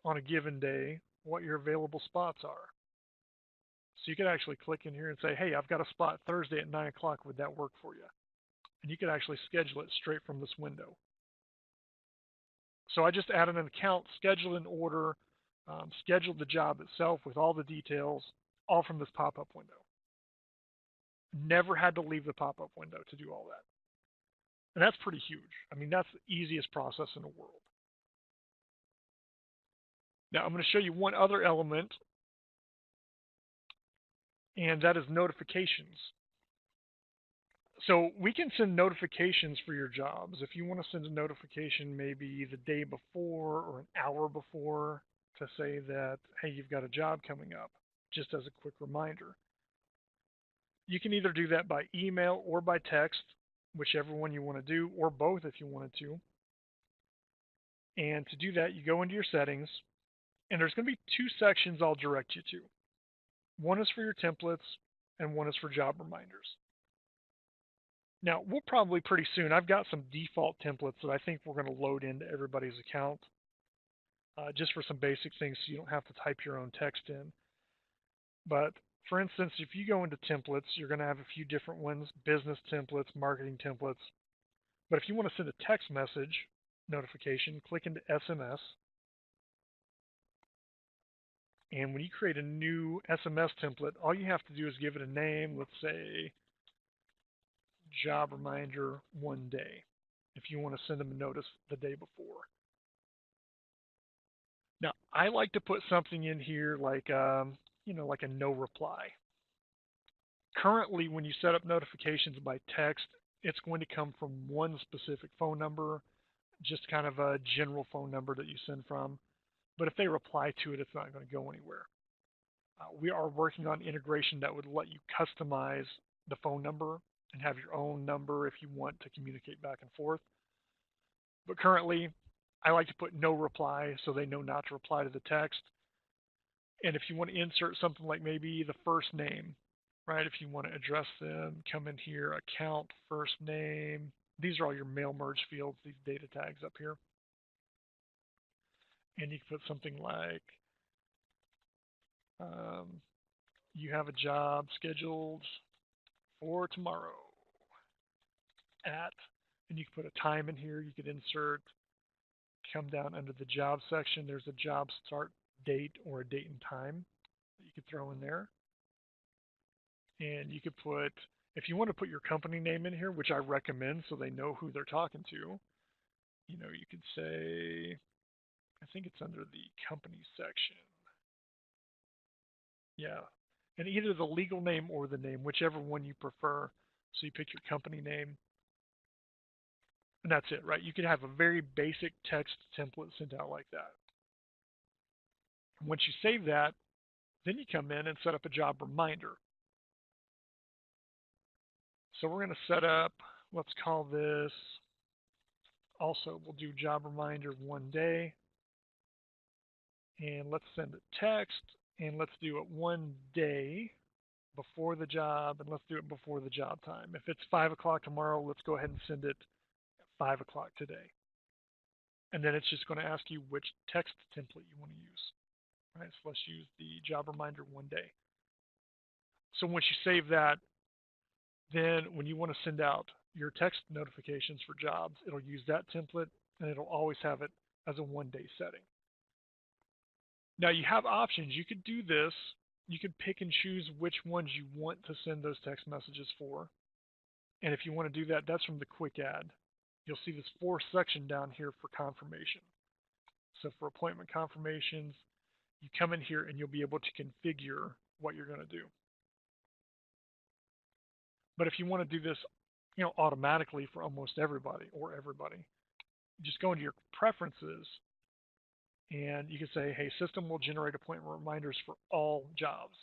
on a given day what your available spots are. So you could actually click in here and say, hey, I've got a spot Thursday at 9 o'clock. Would that work for you? And you could actually schedule it straight from this window. So I just added an account, scheduled an order, scheduled the job itself with all the details, all from this pop-up window. Never had to leave the pop-up window to do all that. And that's pretty huge. I mean, that's the easiest process in the world. Now, I'm going to show you one other element, and that is notifications. So we can send notifications for your jobs. If you want to send a notification maybe the day before or an hour before to say that, hey, you've got a job coming up, just as a quick reminder. You can either do that by email or by text, whichever one you want to do, or both if you wanted to. And to do that, you go into your settings, and there's going to be 2 sections I'll direct you to. One is for your templates, and one is for job reminders. Now, we'll probably pretty soon, I've got some default templates that I think we're going to load into everybody's account just for some basic things so you don't have to type your own text in. But for instance, if you go into templates, you're going to have a few different ones, business templates, marketing templates. But if you want to send a text message notification, click into SMS. And when you create a new SMS template, all you have to do is give it a name. Let's say job reminder 1 day if you want to send them a notice the day before. Now, I like to put something in here like, like a no reply. Currently, when you set up notifications by text, it's going to come from one specific phone number, just kind of a general phone number that you send from. But if they reply to it, it's not going to go anywhere. We are working on integration that would let you customize the phone number and have your own number if you want to communicate back and forth. But currently, I like to put no reply so they know not to reply to the text. And if you want to insert something like maybe the first name, right? If you want to address them, come in here, account, first name. These are all your mail merge fields, these data tags up here. And you can put something like, you have a job scheduled for tomorrow at, and you can put a time in here. You could insert, come down under the job section. There's a job start date or a date and time that you could throw in there. And you could put, if you want to put your company name in here, which I recommend so they know who they're talking to, you could say, I think it's under the company section. Yeah. And either the legal name or the name, whichever one you prefer. So you pick your company name. And that's it, right? You could have a very basic text template sent out like that. And once you save that, then you come in and set up a job reminder. So we're going to set up, let's call this, also we'll do job reminder 1 day. And let's send a text, and let's do it 1 day before the job, and let's do it before the job time. If it's 5 o'clock tomorrow, let's go ahead and send it at 5 o'clock today. And then it's just going to ask you which text template you want to use. Right, so let's use the job reminder 1 day. So once you save that, then when you want to send out your text notifications for jobs, it'll use that template, and it'll always have it as a 1 day setting. Now you have options. You could do this. You could pick and choose which ones you want to send those text messages for. And if you want to do that, that's from the quick add. You'll see this fourth section down here for confirmation. So for appointment confirmations, you come in here and you'll be able to configure what you're going to do. But if you want to do this, automatically for almost everybody, just go into your preferences and you can say, hey, system will generate appointment reminders for all jobs.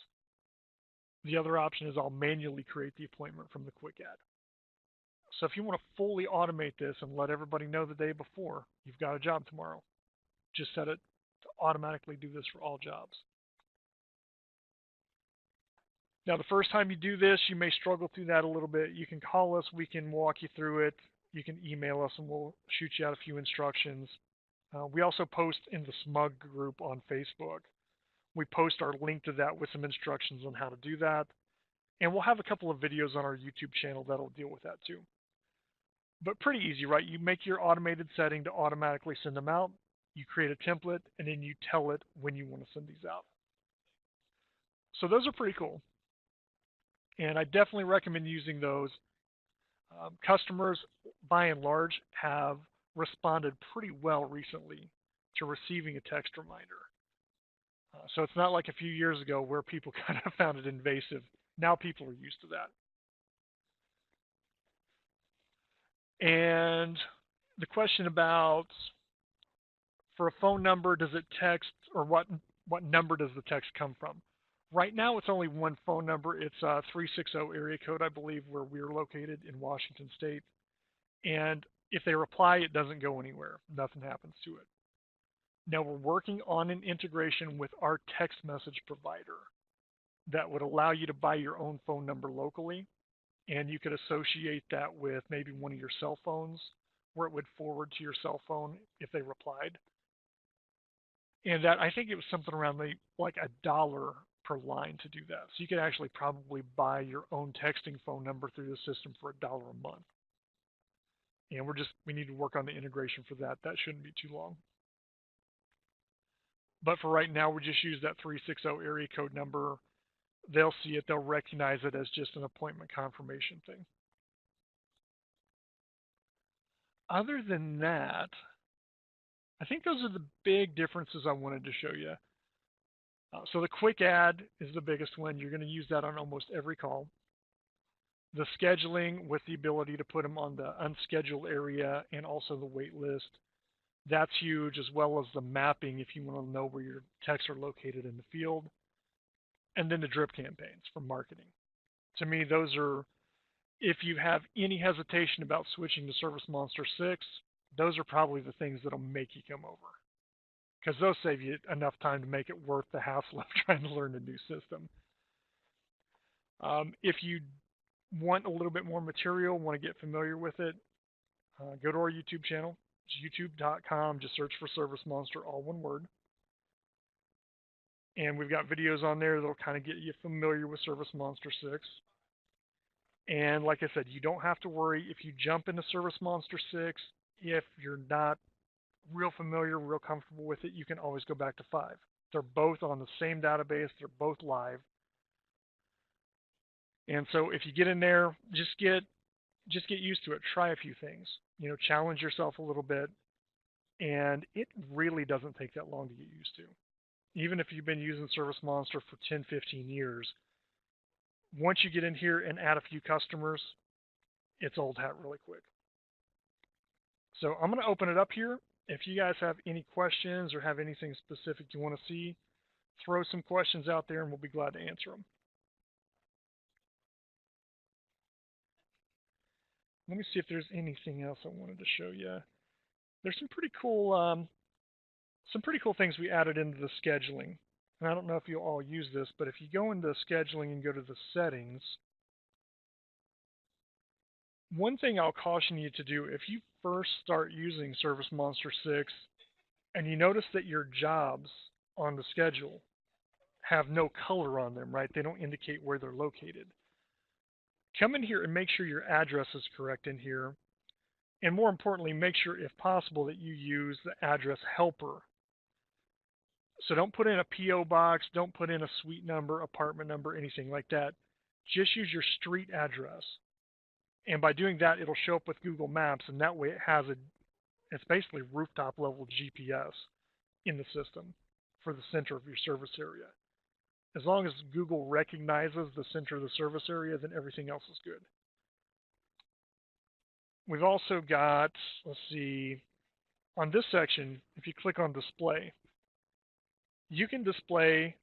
The other option is I'll manually create the appointment from the quick add. So if you want to fully automate this and let everybody know the day before you've got a job tomorrow, just set it to automatically do this for all jobs. Now, the first time you do this, you may struggle through that a little bit. You can call us. We can walk you through it. You can email us, and we'll shoot you out a few instructions. We also post in the SMUG group on Facebook. We post our link to that with some instructions on how to do that. And we'll have a couple of videos on our YouTube channel that'll deal with that too. But pretty easy, right? You make your automated setting to automatically send them out. You create a template, and then you tell it when you want to send these out. So those are pretty cool. And I definitely recommend using those. Customers, by and large, have responded pretty well recently to receiving a text reminder. So it's not like a few years ago where people kind of found it invasive. Now people are used to that. And the question about, for a phone number, does it text, or what number does the text come from? Right now, it's only one phone number. It's 360 area code, I believe, where we're located in Washington State. And if they reply, it doesn't go anywhere. Nothing happens to it. Now, we're working on an integration with our text message provider that would allow you to buy your own phone number locally. and you could associate that with maybe one of your cell phones where it would forward to your cell phone if they replied. And that I think it was something around like $1 per line to do that. So you could actually probably buy your own texting phone number through the system for $1 a month. And we need to work on the integration for that. That shouldn't be too long. But for right now, we just use that 360 area code number. They'll see it. They'll recognize it as just an appointment confirmation thing. Other than that, I think those are the big differences I wanted to show you. So the quick add is the biggest one. You're going to use that on almost every call. The scheduling with the ability to put them on the unscheduled area and also the wait list. That's huge, as well as the mapping if you want to know where your techs are located in the field. And then the drip campaigns for marketing. To me, those are, if you have any hesitation about switching to ServiceMonster 6, those are probably the things that'll make you come over. Because those save you enough time to make it worth the hassle of trying to learn a new system. If you want a little bit more material, want to get familiar with it, go to our YouTube channel. It's youtube.com. Just search for ServiceMonster, all one word. And we've got videos on there that'll kind of get you familiar with ServiceMonster 6. And like I said, you don't have to worry if you jump into ServiceMonster 6. If you're not real familiar, real comfortable with it, you can always go back to 5. They're both on the same database. They're both live. And so if you get in there, just get used to it. Try a few things. Challenge yourself a little bit. And it really doesn't take that long to get used to. Even if you've been using ServiceMonster for 10, 15 years, once you get in here and add a few customers, it's old hat really quick. So I'm going to open it up here. If you guys have any questions or have anything specific you want to see, throw some questions out there and we'll be glad to answer them. Let me see if there's anything else I wanted to show you. There's some pretty cool things we added into the scheduling. And I don't know if you'll all use this, but if you go into scheduling and go to the settings, one thing I'll caution you to do, if you first start using ServiceMonster 6 and you notice that your jobs on the schedule have no color on them, right? They don't indicate where they're located. Come in here and make sure your address is correct in here. And more importantly, make sure, if possible, that you use the address helper. So don't put in a P.O. box, don't put in a suite number, apartment number, anything like that. Just use your street address. And by doing that, it'll show up with Google Maps, and that way it's basically rooftop level GPS in the system for the center of your service area. As long as Google recognizes the center of the service area, then everything else is good. We've also got, let's see, on this section, if you click on display, you can display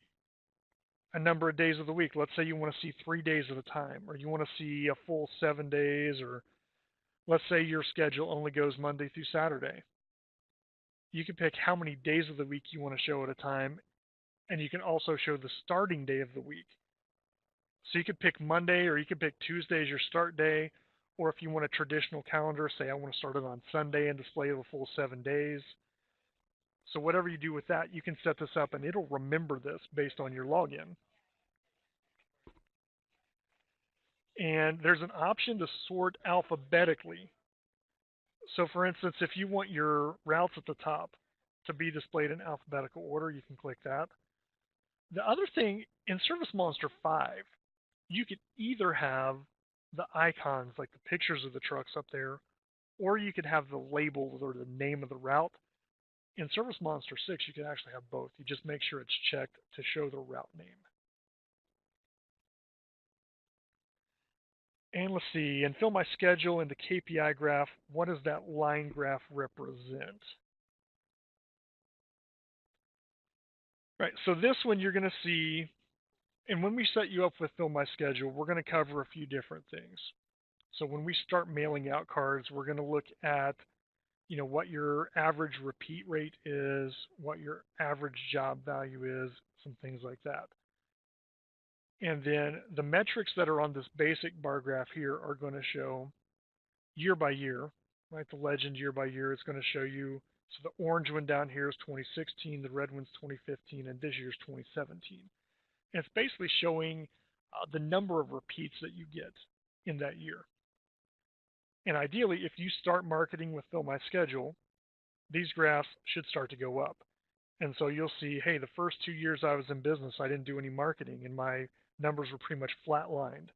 a number of days of the week. Let's say you want to see 3 days at a time, or you want to see a full 7 days, or let's say your schedule only goes Monday through Saturday. You can pick how many days of the week you want to show at a time, and you can also show the starting day of the week. So you could pick Monday, or you could pick Tuesday as your start day, or if you want a traditional calendar, say I want to start it on Sunday and display the full 7 days. So whatever you do with that, you can set this up and it'll remember this based on your login. And there's an option to sort alphabetically. So for instance, if you want your routes at the top to be displayed in alphabetical order, you can click that. The other thing, in ServiceMonster 5, you could either have the icons, like the pictures of the trucks up there, or you could have the labels or the name of the route. In ServiceMonster 6, you can actually have both. You just make sure it's checked to show the route name. And let's see, and fill my schedule in the KPI graph. What does that line graph represent? Right, so this one you're going to see, and when we set you up with Fill My Schedule, we're going to cover a few different things. So when we start mailing out cards, we're going to look at, what your average repeat rate is, what your average job value is, some things like that. And then the metrics that are on this basic bar graph here are going to show year by year, right? The legend year by year is going to show you. So the orange one down here is 2016, the red one's 2015, and this year's 2017. And it's basically showing the number of repeats that you get in that year. And ideally, if you start marketing with Fill My Schedule, these graphs should start to go up. And so you'll see, hey, the first 2 years I was in business, I didn't do any marketing, and my numbers were pretty much flatlined.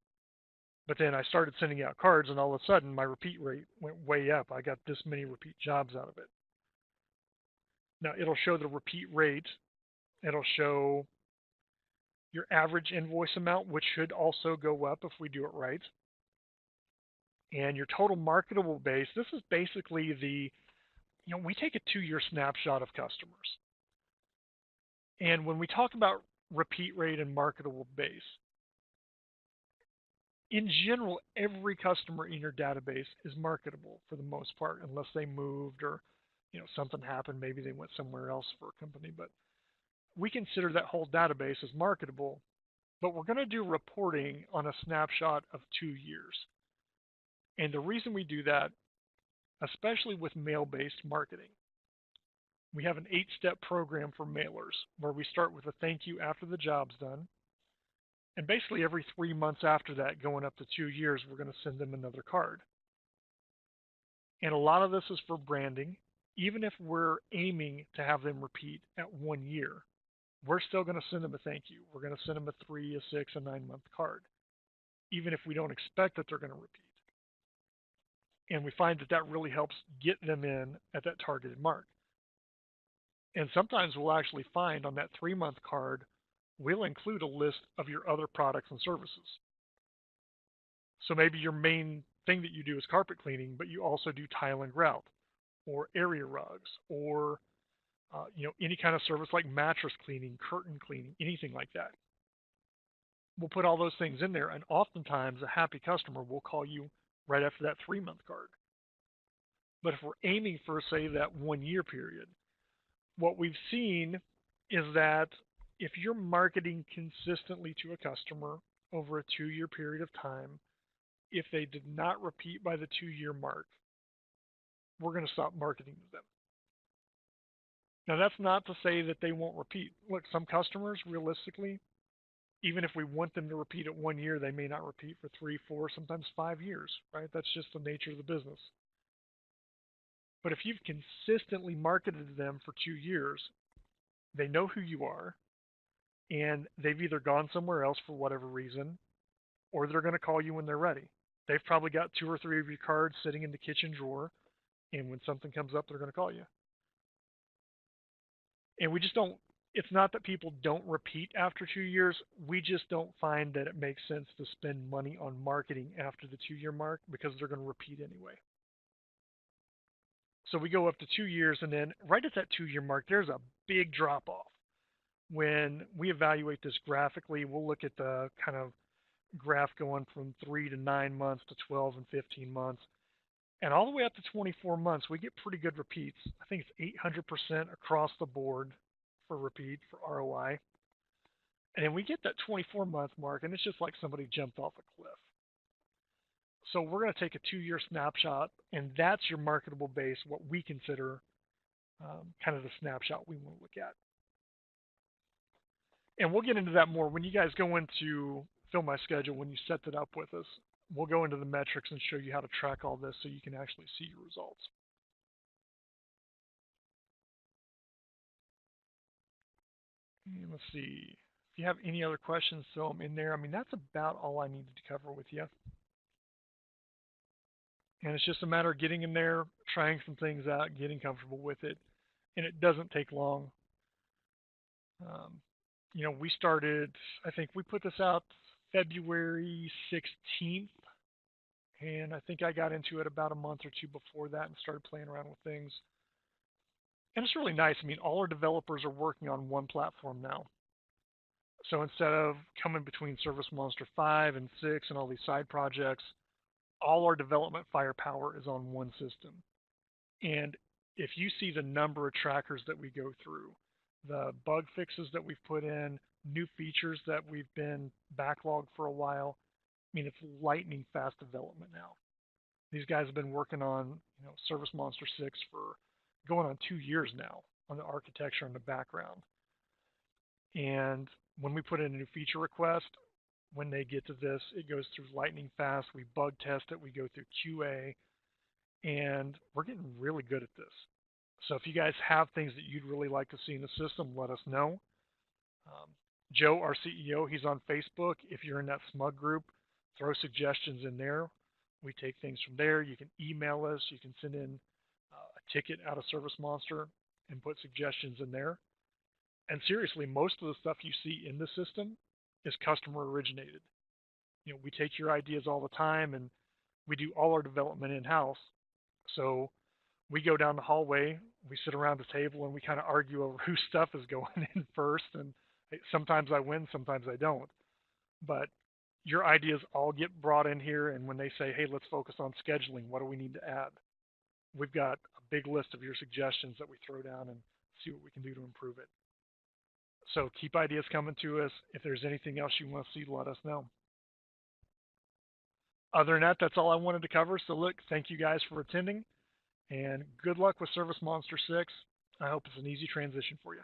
But then I started sending out cards, and all of a sudden, my repeat rate went way up. I got this many repeat jobs out of it. Now, it'll show the repeat rate. It'll show your average invoice amount, which should also go up if we do it right. And your total marketable base, this is basically we take a 2-year snapshot of customers. And when we talk about repeat rate and marketable base, in general, every customer in your database is marketable for the most part, unless they moved or something happened. Maybe they went somewhere else for a company. But we consider that whole database as marketable. But we're going to do reporting on a snapshot of 2 years. And the reason we do that, especially with mail-based marketing, we have an 8-step program for mailers where we start with a thank you after the job's done. And basically every 3 months after that, going up to 2 years, we're going to send them another card. And a lot of this is for branding. Even if we're aiming to have them repeat at 1 year, we're still going to send them a thank you. We're going to send them a 3, a 6, a 9-month card, even if we don't expect that they're going to repeat. And we find that that really helps get them in at that targeted mark. And sometimes we'll actually find on that 3-month card, we'll include a list of your other products and services. So maybe your main thing that you do is carpet cleaning, but you also do tile and grout, or area rugs, or any kind of service like mattress cleaning, curtain cleaning, anything like that. We'll put all those things in there, and oftentimes a happy customer will call you right after that 3-month card. But if we're aiming for, say, that 1-year period, what we've seen is that if you're marketing consistently to a customer over a 2-year period of time, if they did not repeat by the 2-year mark, we're going to stop marketing to them. Now, that's not to say that they won't repeat. Look, some customers, realistically, even if we want them to repeat at 1 year, they may not repeat for 3, 4, sometimes 5 years, right? That's just the nature of the business. But if you've consistently marketed to them for 2 years, they know who you are, and they've either gone somewhere else for whatever reason, or they're going to call you when they're ready. They've probably got 2 or 3 of your cards sitting in the kitchen drawer, and when something comes up, they're going to call you. And we just don't, it's not that people don't repeat after 2 years, we just don't find that it makes sense to spend money on marketing after the 2-year mark because they're going to repeat anyway. So we go up to 2 years, and then right at that 2-year mark, there's a big drop-off. When we evaluate this graphically, we'll look at the kind of graph going from 3 to 9 months to 12 and 15 months. And all the way up to 24 months, we get pretty good repeats. I think it's 800% across the board for repeat, for ROI. And then we get that 24-month mark, and it's just like somebody jumped off a cliff. So we're going to take a 2-year snapshot, and that's your marketable base, what we consider kind of the snapshot we want to look at. And we'll get into that more when you guys go into Fill My Schedule, when you set that up with us. We'll go into the metrics and show you how to track all this so you can actually see your results. And let's see. If you have any other questions, throw them in there. I mean, that's about all I needed to cover with you. And it's just a matter of getting in there, trying some things out, getting comfortable with it. And it doesn't take long. We started, I think we put this out February 16th. And I think I got into it about a month or 2 before that and started playing around with things. And it's really nice. I mean, all our developers are working on one platform now. So instead of coming between ServiceMonster 5 and 6 and all these side projects, all our development firepower is on one system. And if you see the number of trackers that we go through, the bug fixes that we've put in, new features that we've been backlogged for a while. I mean, it's lightning fast development now. These guys have been working on, ServiceMonster 6 for going on 2 years now on the architecture and the background. And when we put in a new feature request, when they get to this, it goes through lightning fast. We bug test it. We go through QA, and we're getting really good at this. So if you guys have things that you'd really like to see in the system, let us know. Joe, our CEO, he's on Facebook. If you're in that smug group, throw suggestions in there. We take things from there. You can email us. You can send in a ticket out of ServiceMonster and put suggestions in there. And seriously, most of the stuff you see in the system is customer originated. We take your ideas all the time, and we do all our development in-house. So we go down the hallway, we sit around the table, and we kind of argue over whose stuff is going in first. And sometimes I win, sometimes I don't. But your ideas all get brought in here, and when they say, hey, let's focus on scheduling, what do we need to add? We've got a big list of your suggestions that we throw down and see what we can do to improve it. So keep ideas coming to us. If there's anything else you want to see, let us know. Other than that, that's all I wanted to cover. So look, thank you guys for attending, and good luck with ServiceMonster 6. I hope it's an easy transition for you.